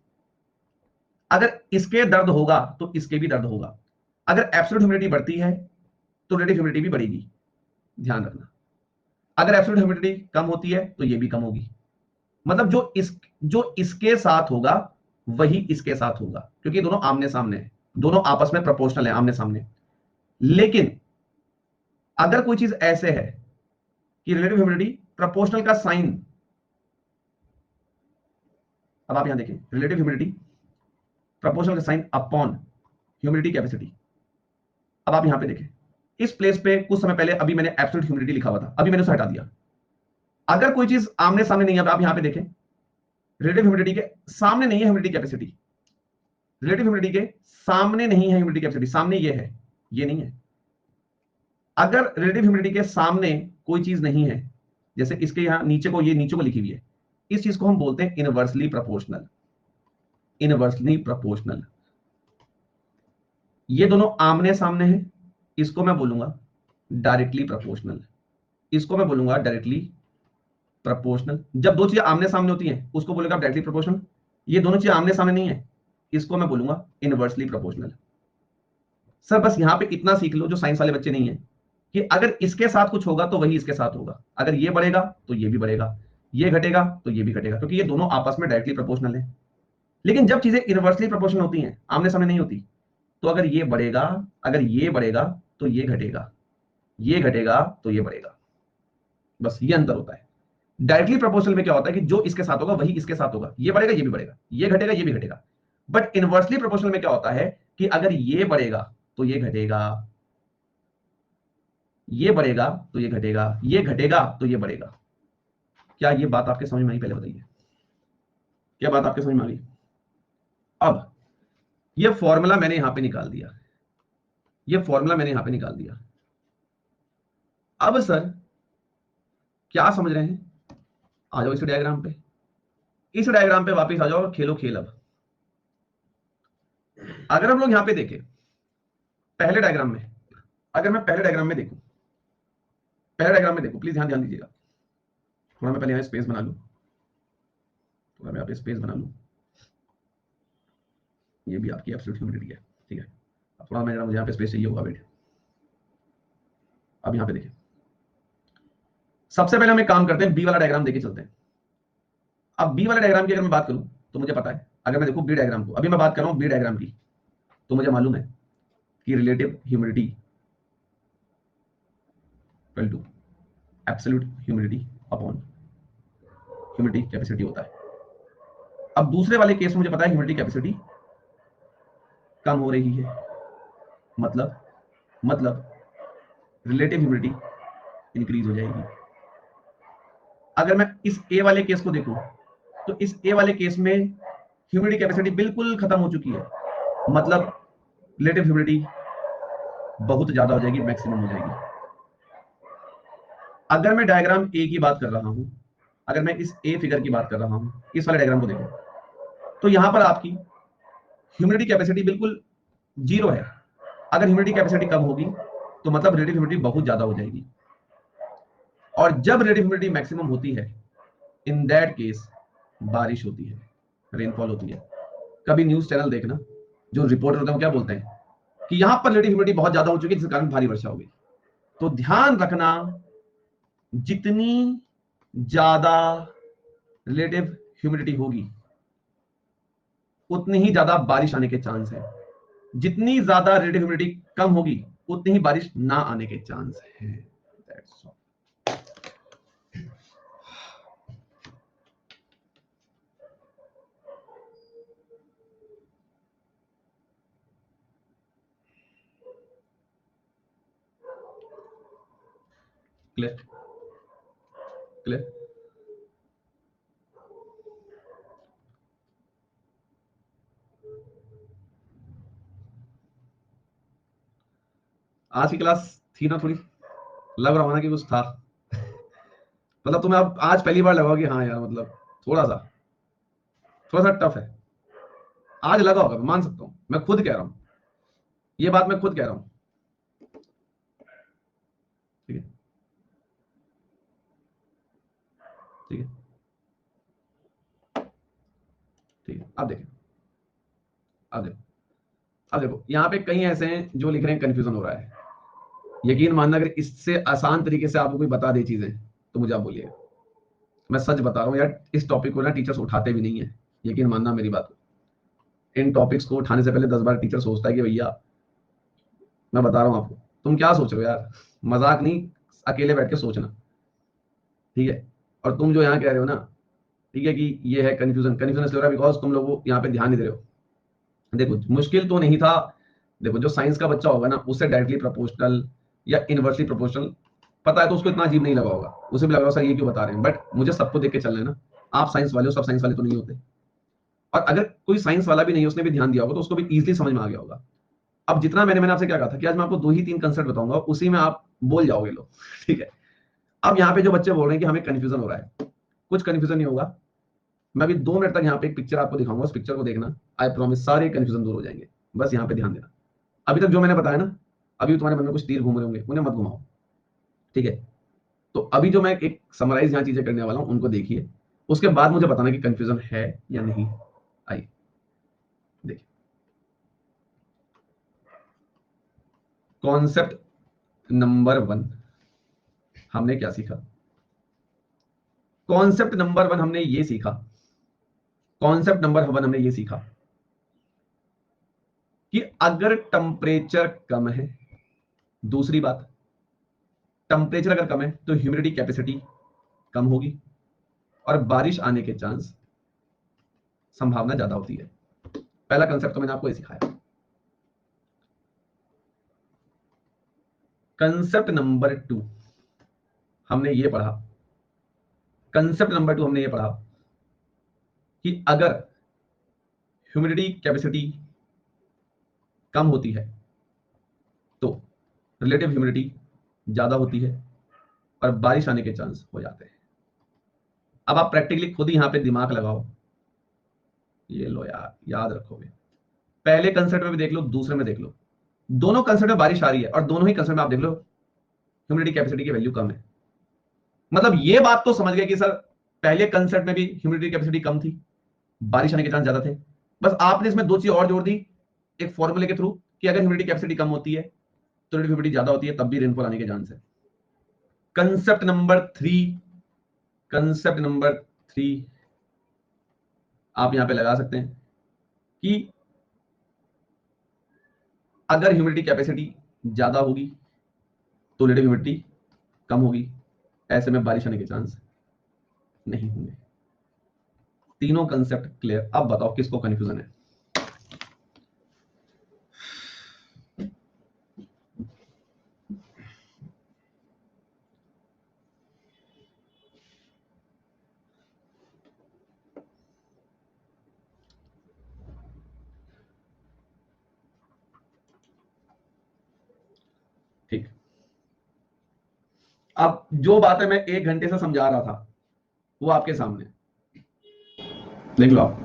अगर इसके दर्द होगा तो इसके भी दर्द होगा। अगर एब्सोल्यूट ह्यूमिडिटी बढ़ती है तो रिलेटिव ह्यूमिडिटी भी बढ़ेगी, ध्यान रखना। अगर एब्सोल्यूट ह्यूमिडिटी कम होती है तो ये भी कम होगी। मतलब जो इसके साथ होगा वही इसके साथ होगा, क्योंकि दोनों आमने सामने हैं, दोनों आपस में प्रोपोर्शनल है, आमने सामने। लेकिन अगर कोई चीज ऐसे है कि रिलेटिव ह्यूमिडिटी प्रोपोर्शनल का साइन, अब आप यहां देखें, रिलेटिव ह्यूमिडिटी प्रोपोर्शनल का साइन अपॉन ह्यूमिडिटी कैपेसिटी। अब आप यहां पे देखें, इस प्लेस पे कुछ समय पहले अभी मैंने एब्सोल्यूट ह्यूमिडिटी लिखा हुआ था, अभी मैंने उसे हटा दिया। अगर कोई चीज आमने सामने नहीं है, आप यहां पे देखें, रिलेटिव ह्यूमिडिटी के सामने नहीं है ह्यूमिडिटी कैपेसिटी, रिलेटिव ह्यूमिडिटी के सामने नहीं है ह्यूमिडिटी कैपेसिटी, सामने ये है, ये नहीं है। अगर रिलेटिव ह्यूमिडिटी के सामने कोई चीज नहीं है, जैसे इसके यहां नीचे को, ये नीचे को लिखी हुई है, इस चीज को हम बोलते हैं इनवर्सली प्रोपोर्शनल। इनवर्सली प्रोपोर्शनल, ये दोनों आमने सामने हैं, इसको मैं बोलूंगा डायरेक्टली प्रोपोर्शनल, इसको मैं बोलूंगा डायरेक्टली प्रोपोर्शनल। जब दो चीजें आमने सामने होती हैं उसको बोलेगा आप डायरेक्टली प्रोपोर्शनल। ये दोनों चीजें आमने सामने नहीं है, इसको मैं बोलूंगा इनवर्सली प्रोपोर्शनल। सर बस यहां पे इतना सीख लो जो साइंस वाले बच्चे नहीं है, कि अगर इसके साथ कुछ होगा तो वही इसके साथ होगा, अगर ये बढ़ेगा तो ये भी बढ़ेगा, ये घटेगा तो ये भी घटेगा, क्योंकि ये दोनों आपस में डायरेक्टली प्रोपोर्शनल है। लेकिन जब चीजें इनवर्सली प्रोपोर्शनल होती हैं, आमने सामने नहीं होती, तो अगर ये बढ़ेगा, अगर ये बढ़ेगा तो ये घटेगा, ये घटेगा तो ये बढ़ेगा। बस ये अंतर होता है। डायरेक्टली प्रोपोर्शनल में क्या होता है कि जो इसके साथ होगा वही इसके साथ होगा, ये बढ़ेगा ये भी बढ़ेगा, ये घटेगा ये भी घटेगा। बट इनवर्सली प्रोपोर्शनल में क्या होता है कि अगर ये बढ़ेगा तो ये घटेगा, ये बढ़ेगा तो ये घटेगा, ये घटेगा तो ये बढ़ेगा। क्या ये बात आपके समझ में आई? पहले बताइए, क्या बात आपके समझ में आ गई? अब ये फॉर्मूला मैंने यहां पे निकाल दिया, ये फॉर्मूला मैंने यहां पे निकाल दिया। अब सर क्या समझ रहे हैं? आ जाओ इस डायग्राम पे, इस डायग्राम पे वापस आ जाओ और खेलो खेल। अब अगर हम लोग यहां पे देखें पहले डायग्राम में, अगर मैं पहले डायग्राम में देखूं, पहले डायग्राम में देखो, प्लीज ध्यान ध्यान दीजिएगा। थोड़ा मैं पहले यहां स्पेस बना लूं, थोड़ा मैं यहाँ पे स्पेस बना लूं। ये भी आपकी एब्सोल्यूट ह्यूमिडिटी है, ठीक है। अब थोड़ा मैं मुझे यहाँ पे स्पेस चाहिए होगा, वेट। अब यहाँ पे देखिए, सबसे पहले हम एक काम करते हैं, बी वाला डायग्राम देके चलते हैं। अब बी वाले डायग्राम की अगर मैं बात करूं तो मुझे पता है, अगर मैं देखूं बी डायग्राम को, अभी मैं बात कर रहा हूं बी डायग्राम की, तो मुझे मालूम है कि relative humidity equal to absolute humidity upon humidity capacity होता है। अब दूसरे वाले केस में मुझे पता है ह्यूमिडिटी कैपेसिटी कम हो रही है, मतलब रिलेटिव ह्यूमिडिटी इंक्रीज हो जाएगी। अगर मैं इस ए वाले केस को देखूं तो इस ए वाले केस में ह्यूमिडिटी कैपेसिटी बिल्कुल खत्म हो चुकी है, मतलब रिलेटिव ह्यूमिडिटी बहुत ज्यादा हो जाएगी, मैक्सिमम हो जाएगी। अगर मैं डायग्राम ए की बात कर रहा हूं, अगर मैं इस ए फिगर की बात कर रहा हूं, इस वाले डायग्राम को देखो, तो यहां पर आपकी ह्यूमिडिटी कैपेसिटी बिल्कुल जीरो है। अगर ह्यूमिडिटी कैपेसिटी कम होगी तो मतलब रिलेटिव ह्यूमिडिटी बहुत ज्यादा हो जाएगी, और जब रिलेटिव ह्यूमिडिटी मैक्सिमम होती है, इन दैट केस बारिश होती है, रेनफॉल होती है। कभी न्यूज चैनल देखना, जो रिपोर्टर होते हैं वो क्या बोलते हैं कि यहां पर रिलेटिव ह्यूमिडिटी बहुत ज्यादा हो चुकी है जिसके कारण भारी वर्षा हो गई। तो ध्यान रखना, जितनी ज्यादा रिलेटिव ह्यूमिडिटी होगी उतनी ही ज्यादा बारिश आने के चांस है, जितनी ज्यादा रिलेटिव ह्यूमिडिटी कम होगी उतनी ही बारिश ना आने के चांस है। That's all. क्लियर? क्लियर? आज की क्लास थी ना, थोड़ी लग रहा होना कि कुछ था, मतलब तुम्हें अब आज पहली बार लगा कि हाँ यार मतलब थोड़ा सा टफ है। आज लगा होगा, मान सकता हूं, मैं खुद कह रहा हूं, ये बात मैं खुद कह रहा हूं। ठीक है, ठीक है, ठीक है। अब देखो यहाँ पे कई ऐसे हैं जो लिख रहे हैं कंफ्यूजन हो रहा है। यकीन मानना, अगर इससे आसान तरीके से आपको कोई बता दे चीजें तो मुझे आप बोलिएगा। मैं सच बता रहा हूँ यार, इस टॉपिक को ना टीचर्स उठाते भी नहीं है। यकीन मानना मेरी बात, इन टॉपिक्स को उठाने से पहले 10 बार टीचर सोचता है कि भैया, मैं बता रहा हूँ आपको, तुम क्या सोच रहे हो यार, मजाक नहीं, अकेले बैठ के सोचना, ठीक है? और तुम जो यहाँ कह रहे हो ना, ठीक है, कि ये है कंफ्यूजन, कंफ्यूजन इसलिए हो रहा है बिकॉज तुम लोग यहाँ पे ध्यान नहीं दे रहे हो। देखो मुश्किल तो नहीं था। देखो जो साइंस का बच्चा होगा ना, उससे डायरेक्टली प्रोपोर्शनल या इनवर्सली प्रोपोर्शनल पता है तो उसको इतना अजीब नहीं लगा होगा, उसे भी लगा सर ये क्यों बता रहे हैं, बट मुझे सबको देख के चलना है ना। आप साइंस वाले हो, सब साइंस वाले तो नहीं होते। और अगर कोई साइंस वाला भी नहीं, उसने भी ध्यान दिया होगा तो उसको भी इजीली समझ में आ गया होगा। अब जितना मैंने आपसे क्या कहा था कि आज मैं आपको 2 ही 3 कंसेप्ट बताऊंगा, उसी में आप बोल जाओगे लोग, ठीक है? अब यहाँ पे जो बच्चे बोल रहे हैं कि हमें कंफ्यूजन हो रहा है, कुछ कंफ्यूजन नहीं होगा। मैं अभी 2 मिनट तक यहाँ पे एक पिक्चर आपको दिखाऊंगा, उस पिक्चर को देखना, आई प्रॉमिस सारे कंफ्यूजन दूर हो जाएंगे। बस यहाँ पे ध्यान देना। अभी तक जो मैंने बताया ना, अभी तुम्हारे मन में कुछ तीर घूम रहे होंगे, उन्हें मत घुमाओ, ठीक है? तो अभी जो मैं एक समराइज यहाँ चीजें करने वाला हूँ उनको देखिए, उसके बाद मुझे बताना कि कंफ्यूजन है या नहीं। आइए देखिए, कॉन्सेप्ट नंबर 1 हमने क्या सीखा? कॉन्सेप्ट नंबर 1 हमने ये सीखा, कॉन्सेप्ट नंबर 1 हमने ये सीखा कि अगर टेम्परेचर कम है, दूसरी बात, टेम्परेचर अगर कम है तो ह्यूमिडिटी कैपेसिटी कम होगी और बारिश आने के चांस, संभावना ज्यादा होती है। पहला कंसेप्ट तो मैंने आपको ये सिखाया। कंसेप्ट नंबर 2 हमने ये पढ़ा, कंसेप्ट नंबर 2 हमने ये पढ़ा कि अगर ह्यूमिडिटी कैपेसिटी कम होती है तो रिलेटिव ह्यूमिडिटी ज्यादा होती है और बारिश आने के चांस हो जाते हैं। अब आप प्रैक्टिकली खुद ही यहां पे दिमाग लगाओ, ये लो यार, याद रखोगे। पहले कंसेप्ट में भी देख लो, दूसरे में देख लो, दोनों कंसेप्ट में बारिश आ रही है और दोनों ही कंसेप्ट में आप देख लो ह्यूमिडिटी कैपेसिटी की वैल्यू कम है। मतलब ये बात तो समझ गए कि सर पहले कंसेप्ट में भी ह्यूमिडिटी कैपेसिटी कम थी, बारिश आने के चांस ज्यादा थे। बस आपने इसमें 2 चीज और जोड़ दी एक फॉर्मूले के थ्रू कि अगर ह्यूमिडिटी कैपेसिटी कम होती है तो ह्यूमिडिटी ज्यादा होती है, तब भी रेनफॉल आने के चांस है। कंसेप्ट नंबर 3, कंसेप्ट नंबर 3 आप यहां पे लगा सकते हैं कि अगर ह्यूमिडिटी कैपेसिटी ज्यादा होगी तो रिलेटिव ह्यूमिडिटी कम होगी, ऐसे में बारिश आने के चांस नहीं होंगे। तीनों कंसेप्ट क्लियर? अब बताओ किसको कंफ्यूजन है? ठीक, अब जो बातें मैं 1 घंटे से समझा रहा था वो आपके सामने देख लो आप।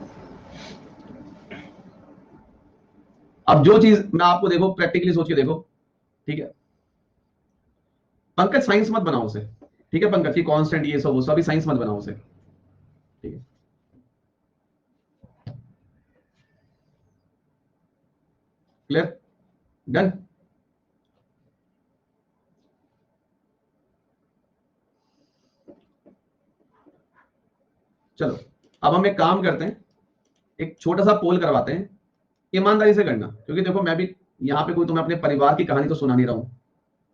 अब जो चीज मैं आपको, देखो प्रैक्टिकली सोच के देखो, ठीक है? पंकज साइंस मत बनाओ उसे, ठीक है? पंकज की कांस्टेंट ये सब वो सभी साइंस मत बनाओ उसे, ठीक है? क्लियर? डन? चलो अब हम एक काम करते हैं, एक छोटा सा पोल करवाते हैं, ईमानदारी से करना, क्योंकि देखो मैं भी यहाँ पे कोई तुम्हें अपने परिवार की कहानी तो सुना नहीं रहा हूं।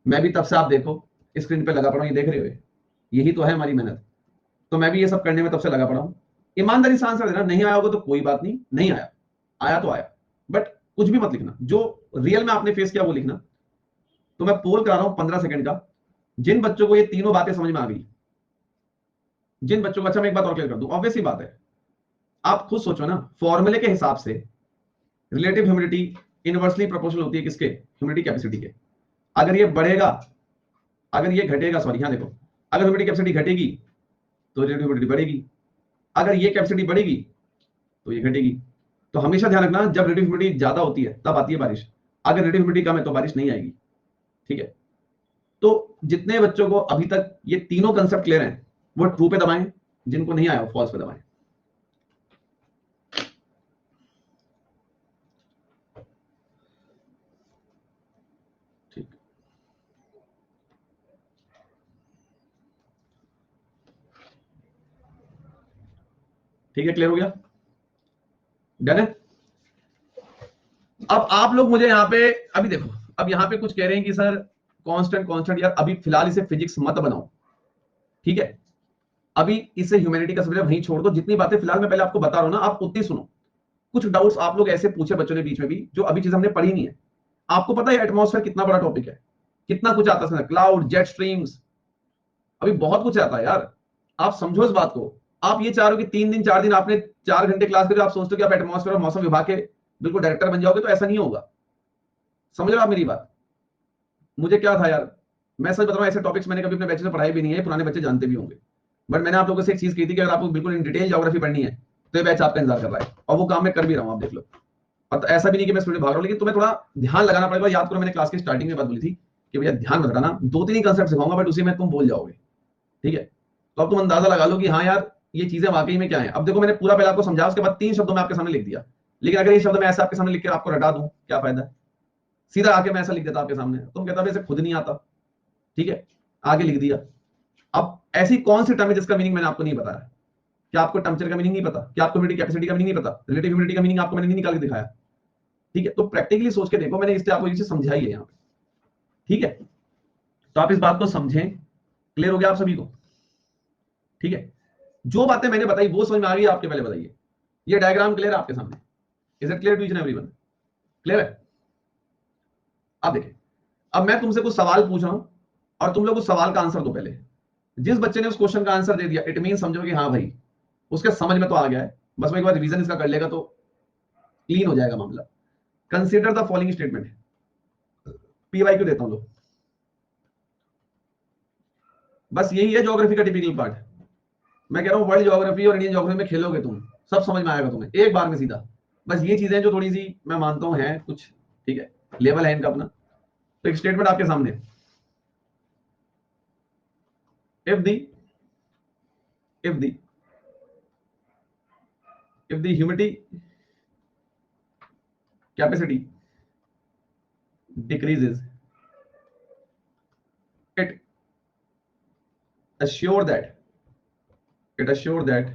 मैं भी तब से, आप देखो स्क्रीन पे लगा पड़ा हूं, ये देख रहे हो, यही तो है हमारी मेहनत। तो मैं भी ये सब करने में तब से लगा पड़ा हूं। ईमानदारी से आंसर देना, नहीं आया होगा तो कोई बात नहीं, नहीं आया, आया तो आया, बट कुछ भी मत लिखना, जो रियल में आपने फेस किया वो लिखना। तो मैं पोल करा रहा हूं 15 सेकंड का, जिन बच्चों को ये तीनों बातें समझ में आ गई, जिन बच्चों को, अच्छा मैं एक बात और क्लियर कर दूं, ऑब्वियस ही बात है, आप खुद सोचो ना, फॉर्मूले के हिसाब से रिलेटिव ह्यूमिडिटी इनवर्सली प्रोपोर्शनल होती है किसके, ह्यूमिडिटी कैपेसिटी के। अगर ये बढ़ेगा, अगर ये घटेगा, सॉरी यहां देखो, अगर ह्यूमिडिटी कैपेसिटी घटेगी तो रिलेटिव ह्यूमिडिटी बढ़ेगी, अगर ये कैपेसिटी बढ़ेगी तो ये घटेगी। तो हमेशा ध्यान रखना, जब रिलेटिव ह्यूमिडिटी ज्यादा होती है तब आती है बारिश, अगर रिलेटिव ह्यूमिडिटी कम है तो बारिश नहीं आएगी। ठीक है, तो जितने बच्चों को अभी तक ये तीनों कंसेप्ट क्लियर हैं वो ट्रू पे दबाएं, जिनको नहीं आया वो फॉल्स पे दबाएं। ठीक, ठीक है, क्लियर हो गया, डन है। अब आप लोग मुझे यहाँ पे, अभी देखो, अब यहाँ पे कुछ कह रहे हैं कि सर कांस्टेंट कांस्टेंट, यार अभी फिलहाल इसे फिजिक्स मत बनाओ, ठीक है, अभी इसे ह्यूमैनिटी का सब्जेक्ट वहीं छोड़ दो, जितनी बातें फिलहाल मैं पहले आपको बता रहा हूं ना आप उतनी सुनो। कुछ डाउट्स आप लोग ऐसे पूछे बच्चों ने बीच में भी जो अभी चीज हमने पढ़ी नहीं है। आपको पता है एटमॉस्फेयर कितना बड़ा टॉपिक है, कितना कुछ आता है, क्लाउड, जेट स्ट्रीम्स, अभी बहुत कुछ आता है यार। आप समझो इस बात को, आप ये चाह रहे हो कि 3 दिन 4 दिन आपने 4 घंटे क्लास करी, आप सोचते हो कि आप एटमॉस्फेयर और मौसम विभाग के बिल्कुल डायरेक्टर बन जाओगे, तो ऐसा नहीं होगा। समझ रहे हो आप मेरी बात? मुझे क्या था यार, मैं सच बता रहा हूं, ऐसे टॉपिक्स मैंने कभी अपने बच्चे से पढ़ाई भी नहीं है, पुराने बच्चे जानते भी होंगे। बट मैंने आप लोगों से एक चीज कही थी कि अगर आपको बिल्कुल इन डिटेल ज्योग्राफी पढ़नी है तो ये बैच आपका इंतजार कर रहा है, और वो काम मैं कर भी रहा हूं, आप देख लो। और तो ऐसा भी नहीं कि मैं स्टूडेंट भाग रहा हूं, लेकिन तुम्हें थोड़ा ध्यान लगाना पड़ेगा। याद करो मैंने क्लास की स्टार्टिंग में बात बोली थी कि भैया ध्यान मत रखना, 2-3 ही कंसेप्ट सिखाऊंगा बट उसी में तुम बोल जाओगे। ठीक है, तो अब तुम अंदाजा लगा लो कि हाँ यार ये चीजें वाकई में क्या है। अब देखो मैंने पूरा पहले आपको समझा, उसके बाद 3 शब्दों में आपके सामने लिख दिया, लेकिन अगर ये शब्द मैं ऐसे आपके सामने लिख कर आपको रटा दूं, क्या फायदा है? सीधा आके मैं ऐसा लिख देता आपके सामने, तुम कहता इसे खुद नहीं आता। ठीक है, आगे लिख दिया। अब ऐसी कौन सी टर्म है जिसका मीनिंग मैंने आपको नहीं बताया? क्या आपको टेम्परेचर का मीनिंग नहीं पता? क्या आपको ह्यूमिडिटी कैपेसिटी का मीनिंग नहीं पता? रिलेटिव ह्यूमिडिटी का मीनिंग आपको मैंने नहीं निकाल के दिखाया? ठीक है, तो प्रैक्टिकली सोच के देखो, मैंने इससे आपको ये चीज समझाई है यहाँ पे। ठीक है, तो आप इस बात को समझें, क्लियर हो गया आप सभी को? ठीक है, जो बातें मैंने बताई वो समझ में आ गई आपके, पहले बताइए। ये डायग्राम क्लियर है आपके सामने? Is it clear to each and everyone? Clear है? अब देखिए, अब मैं तुमसे कुछ सवाल पूछ रहा हूं और तुम लोग उस सवाल का आंसर दो पहले। जिस बच्चे ने उस क्वेश्चन का आंसर दे दिया, इट मीन समझो कि हाँ भाई उसके समझ में तो आ गया है, बस वो एक बार रिवीजन इसका कर लेगा तो क्लीन हो जाएगा मामला। Consider the following statement, PYQ देता हूं लो। बस यही है ज्योग्राफी का टिपिकल पार्ट। मैं कह रहा हूं वर्ल्ड ज्योग्राफी और इंडियन ज्योग्राफी में खेलोगे तुम, सब समझ में आएगा तुम्हें एक बार में सीधा। बस ये चीजें जो थोड़ी सी मैं मानता हूं हैं कुछ, ठीक है, लेवल है इनका अपना। तो एक स्टेटमेंट आपके सामने, if the if the if the humidity capacity decreases, it assure that it assure that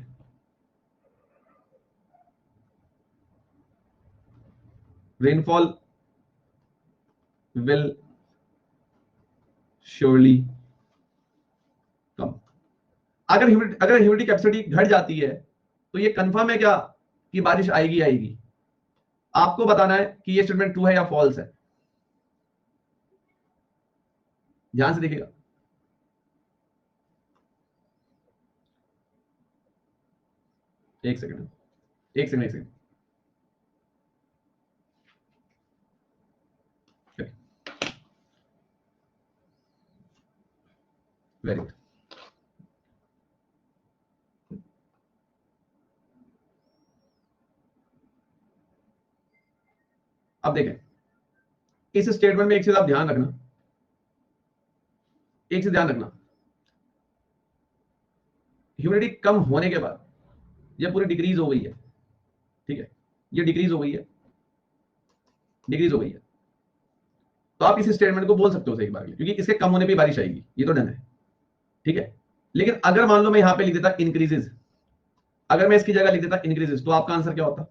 rainfall will surely come। अगर ह्यूमिडिटी कैपेसिटी घट जाती है तो ये कंफर्म है क्या कि बारिश आएगी आएगी? आपको बताना है कि ये स्टेटमेंट ट्रू है या फॉल्स है। ध्यान से देखिएगा। एक सेकंड, एक सेकंड, एक सेकंड। Very good. अब देखें, इस स्टेटमेंट में एक चीज आप ध्यान रखना, एक चीज ध्यान रखना, ह्यूमिडिटी कम होने के बाद ये पूरी डिक्रीज हो गई है। ठीक है, ये डिक्रीज हो गई है, डिक्रीज हो गई है। तो आप इस स्टेटमेंट को बोल सकते हो एक बार के लिए, क्योंकि इसके कम होने पे बारिश आएगी, ये तो डन है। ठीक है, लेकिन अगर मान लो मैं यहां पे लिख देता इंक्रीजेस, अगर मैं इसकी जगह लिख देता इंक्रीजेस, तो आपका आंसर क्या होता?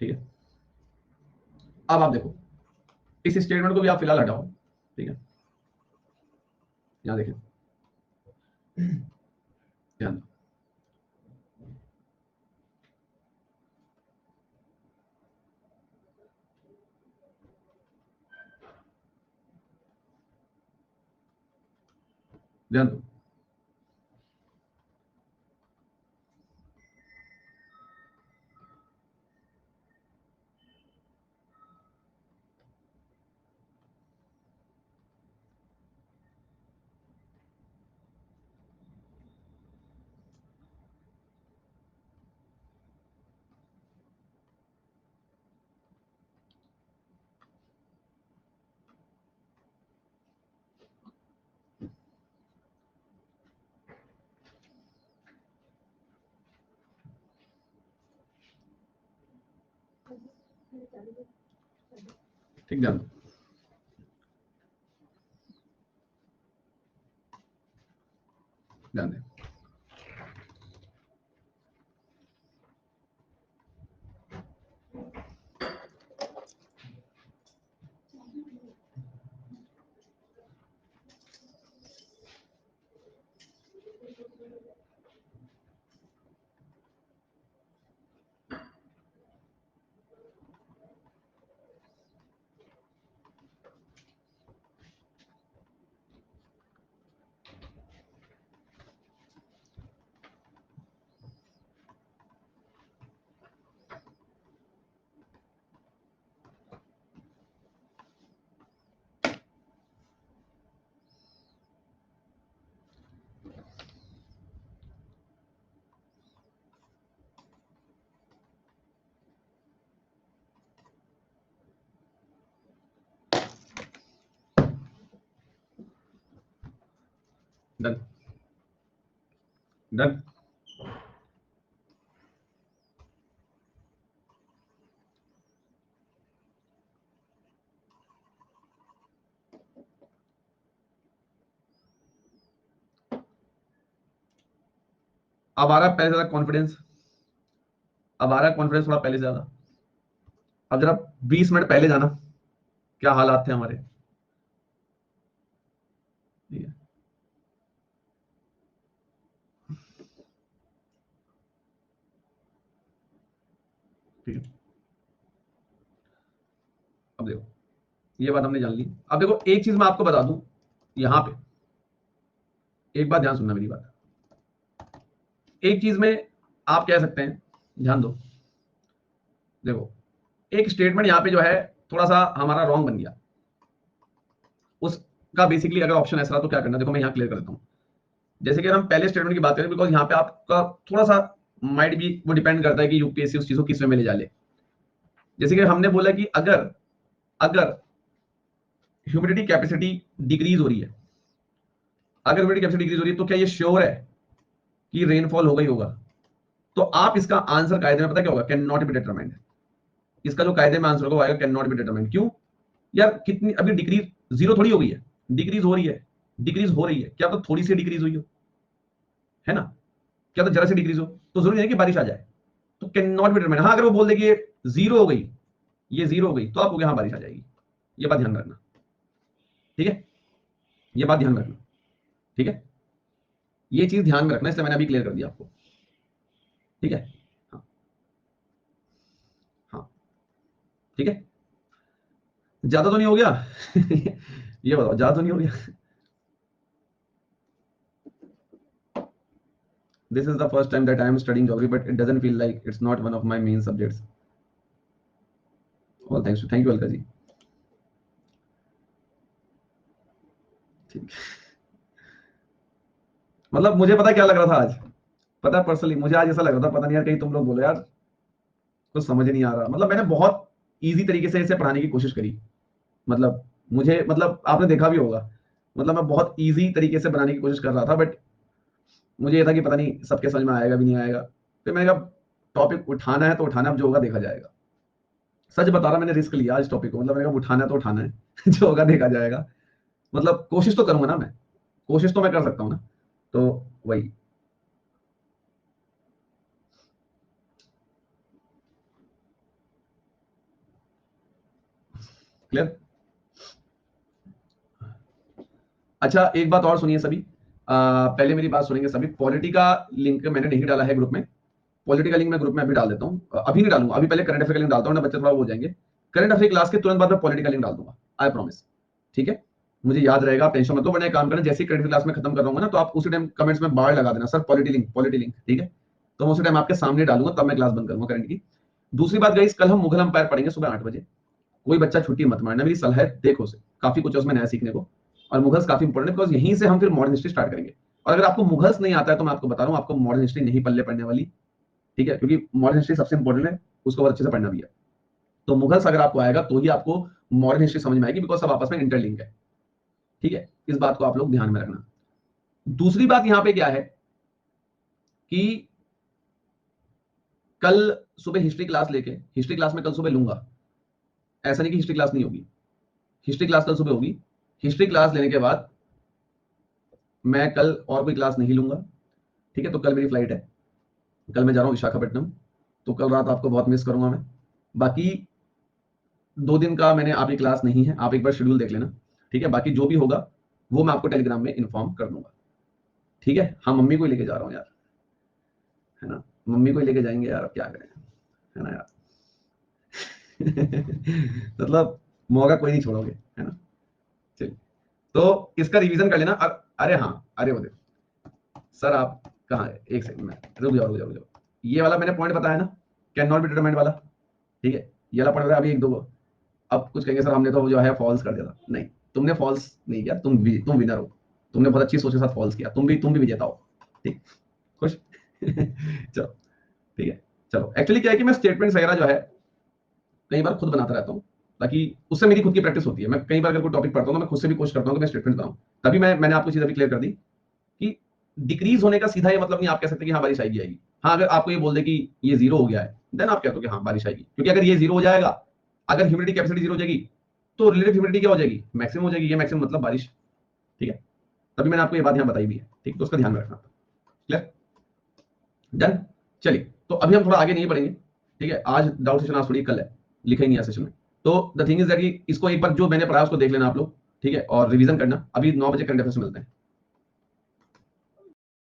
ठीक है, अब आप देखो, इस स्टेटमेंट को भी आप फिलहाल हटाओ। ठीक है, यहां देखिए, ध्यान दो। ध्यान दो। ठीक, ध्यान दो। ध्यान दें। Done, done. अब आ रहा है पहले ज्यादा कॉन्फिडेंस, अब आ रहा है कॉन्फिडेंस थोड़ा पहले ज्यादा। अब जरा 20 मिनट पहले जाना, क्या हालात थे हमारे। ठीक है, ठीक है। अब देखो, ये बात हमने जान ली। अब देखो, एक चीज मैं आपको बता दूं, यहां पे एक बात ध्यान सुनना मेरी बात। एक चीज में आप कह सकते हैं, ध्यान दो। देखो, एक स्टेटमेंट यहां पे जो है थोड़ा सा हमारा रॉन्ग बन गया। उसका बेसिकली अगर ऑप्शन ऐसा रहा तो क्या करना, देखो मैं यहां क्लियर कर देता हूं। जैसे कि हम पहले स्टेटमेंट की बात करें, बिकॉज यहाँ पे आपका थोड़ा सा माइट भी वो डिपेंड करता है कि यूपीएससी उस चीज को किस में ले जा ले। जैसे कि हमने बोला कि अगर अगर ह्यूमिडिटी कैपेसिटी डिक्रीज हो रही है, अगर ह्यूमिडिटी कैपेसिटी डिक्रीज हो रही है तो क्या ये श्योर है कि रेनफॉल होगा ही होगा? तो आप इसका आंसर कायदे में पता क्या होगा, कैन नॉट बी डिटरमाइंड। इसका जो कायदे में आंसर होगा आएगा कैन नॉट बी डिटरमाइंड। क्यों यार, कितनी अभी डिक्रीज जीरो थोड़ी हो गई है, डिक्रीज हो रही है, डिक्रीज हो रही है। क्या तो थोड़ी सी डिक्रीज हुई हो, है ना? क्या तो जरा सी डिक्रीज हो तो जरूरी नहीं कि बारिश आ जाए। तो कैन नॉट बी डिटरमाइंड। हाँ, अगर वो बोल दे कि ये जीरो हो गई, ये जीरो हो गई, तो आपको यहाँ बारिश आ जाएगी। ये बात ध्यान रखना, ठीक है? ये बात ध्यान रखना, ठीक है? ये चीज ध्यान में रखना, इसलिए मैंने अभी क्लियर कर दिया आपको, ठीक है? हाँ, हाँ, ठीक है। ज्यादा तो नहीं हो गया? ये बताओ, ज्यादा तो नहीं हो गया? This is the first time that I am studying geography, but it doesn't feel like it's not one of my main subjects. Well, thank you, Alka ji. ठीक, मतलब मुझे पता क्या लग रहा था आज, पता पर्सनली मुझे आज ऐसा लग रहा था, पता नहीं यार कहीं तुम लोग बोलो यार कुछ समझ नहीं आ रहा। मतलब मैंने बहुत इजी तरीके से इसे पढ़ाने की कोशिश करी। मतलब मुझे, मतलब आपने देखा भी होगा, मतलब मैं बहुत इजी तरीके से बनाने की कोशिश कर रहा था, बट मुझे ये था कि पता नहीं सबके समझ में आएगा भी नहीं आएगा। फिर मैंने कहा टॉपिक उठाना है तो उठाना, अब जो होगा देखा जाएगा। सच बता रहा, मैंने रिस्क लिया इस टॉपिक को। मतलब मैंने कहा उठाना है तो उठाना है। जो होगा देखा जाएगा। मतलब कोशिश तो करूंगा ना मैं, कोशिश तो मैं कर सकता हूँ ना। तो वही, क्लियर। अच्छा, एक बात और सुनिए सभी। पहले मेरी बात सुनेंगे सभी। पॉलिटी का लिंक मैंने नहीं डाला है ग्रुप में। पॉलिटी का लिंक मैं ग्रुप में अभी डाल देता हूँ, अभी नहीं डालूंगा, अभी पहले करंट अफेयर का लिंक डालता हूँ ना, बच्चे थोड़ा वो हो जाएंगे। करंट अफेयर क्लास के तुरंत बाद मैं पॉलिटी का लिंक डाल दूंगा, आई प्रॉमिस, ठीक है? मुझे याद रहेगा, आप टेंशन मत लो। बने काम करना, जैसे क्रेडिट क्लास में खत्म कर रहा हूँ ना, तो आप उसी टाइम कमेंट्स में बार लगा देना, सर पॉलिटी लिंक, ठीक है। तो मैं उसी टाइम आपके सामने डालूंगा, तब मैं क्लास बंद करूंगा करंट की। दूसरी बात गाइस, कल हम मुगल अंपायर पढ़ेंगे सुबह 8 बजे। कोई बच्चा छुट्टी मत मारना, मेरी सलाह है, देखो से काफी कुछ है उसमें नया सीखने को। और मुगल्स काफी इंपॉर्टेंट है, बिकॉज यहीं से हम फिर मॉडर्न हिस्ट्री स्टार्ट करेंगे। और अगर आपको मुगल्स नहीं आता है तो मैं आपको बता रहा हूँ, आपको मॉडर्न हिस्ट्री नहीं पल्ले पड़ने वाली, ठीक है, क्योंकि मॉडर्न हिस्ट्री सबसे इंपॉर्टेंट है, उसको और अच्छे से पढ़ना भी है। तो मुगल्स अगर आपको आएगा तो ही आपको मॉडर्न हिस्ट्री समझ में आएगी, बिकॉज सब आपस में इंटरलिंक है, ठीक है। इस बात को आप लोग ध्यान में रखना। दूसरी बात यहां पे क्या है कि कल सुबह हिस्ट्री क्लास लेके, हिस्ट्री क्लास में कल सुबह लूंगा, ऐसा नहीं कि हिस्ट्री क्लास नहीं होगी, हिस्ट्री क्लास कल सुबह होगी। हिस्ट्री क्लास लेने के बाद मैं कल और कोई क्लास नहीं लूंगा, ठीक है। तो कल मेरी फ्लाइट है, कल मैं जा रहा हूँ विशाखापट्टनम, तो कल रात आपको बहुत मिस करूंगा मैं। बाकी 2 दिन का मैंने आपकी क्लास नहीं है, आप एक बार शेड्यूल देख लेना, ठीक है। बाकी जो भी होगा वो मैं आपको टेलीग्राम में इन्फॉर्म कर दूंगा, ठीक है। हाँ, मम्मी को ही लेके जा रहा हूँ यार, है ना, मम्मी को ही लेके जाएंगे यार, अब क्या करें, है ना यार। मतलब मौका कोई नहीं छोड़ोगे, है ना। चलिए, तो इसका रिवीजन कर लेना। अरे हाँ, अरे वो देखो सर, आप कहाँ है, एक सेकंड में, रुक जाओ। ये वाला मैंने पॉइंट बताया ना, कैन नॉट बी डिटरमाइंड वाला, ठीक है। ये वाला पॉइंट बताया, अभी एक दो। अब कुछ कहेंगे सर हमने तो जो है फॉल्स कर दिया था, नहीं, तुमने फॉल्स नहीं किया, तुम विनर हो, तुमने बहुत अच्छी सोच के साथ फॉल्स किया, तुम भी विजेता हो, ठीक, खुश। चलो, ठीक है। चलो, एक्चुअली क्या है कि मैं स्टेटमेंट वगैरह जो है कई बार खुद बनाता रहता हूँ, ताकि उससे मेरी खुद की प्रैक्टिस होती है। मैं कई बार अगर कोई टॉपिक पढ़ता हूँ तो मैं खुद से भी कोशिश करता हूँ कि मैं स्टेटमेंट बनाऊँ। तभी मैंने आपको चीज अभी क्लियर कर दी कि डिक्रीज होने का सीधा ये मतलब नहीं आप कह सकते कि हाँ बारिश आएगी। हाँ, अगर आपको ये बोल दे कि ये जीरो हो गया है, देन आप कहते हो कि हाँ बारिश आएगी, क्योंकि अगर ये जीरो हो जाएगा, अगर ह्यूमिडिटी कैपेसिटी जीरो हो जाएगी, तो रिलेटिव ह्यूमिडिटी क्या हो जाएगी, मैक्सिमम हो जाएगी। ये मैक्सिमम मतलब बारिश, ठीक है। तभी मैंने आपको ये बात यहाँ बताई भी है, ठीक, तो उसका ध्यान में रखना। Clear, done. चलिए, तो अभी हम थोड़ा आगे नहीं बढ़ेंगे, ठीक है। आज डाउट सेशन आज थोड़ी कल है, लिखा ही नहीं है सेशन में। तो द थिंग इज दैट कि इसको एक बार जो मैंने पढ़ाया उसको देख लेना आप लोग, ठीक है, और रिवीजन करना। अभी 9 बजे करंट अफेयर्स मिलते हैं।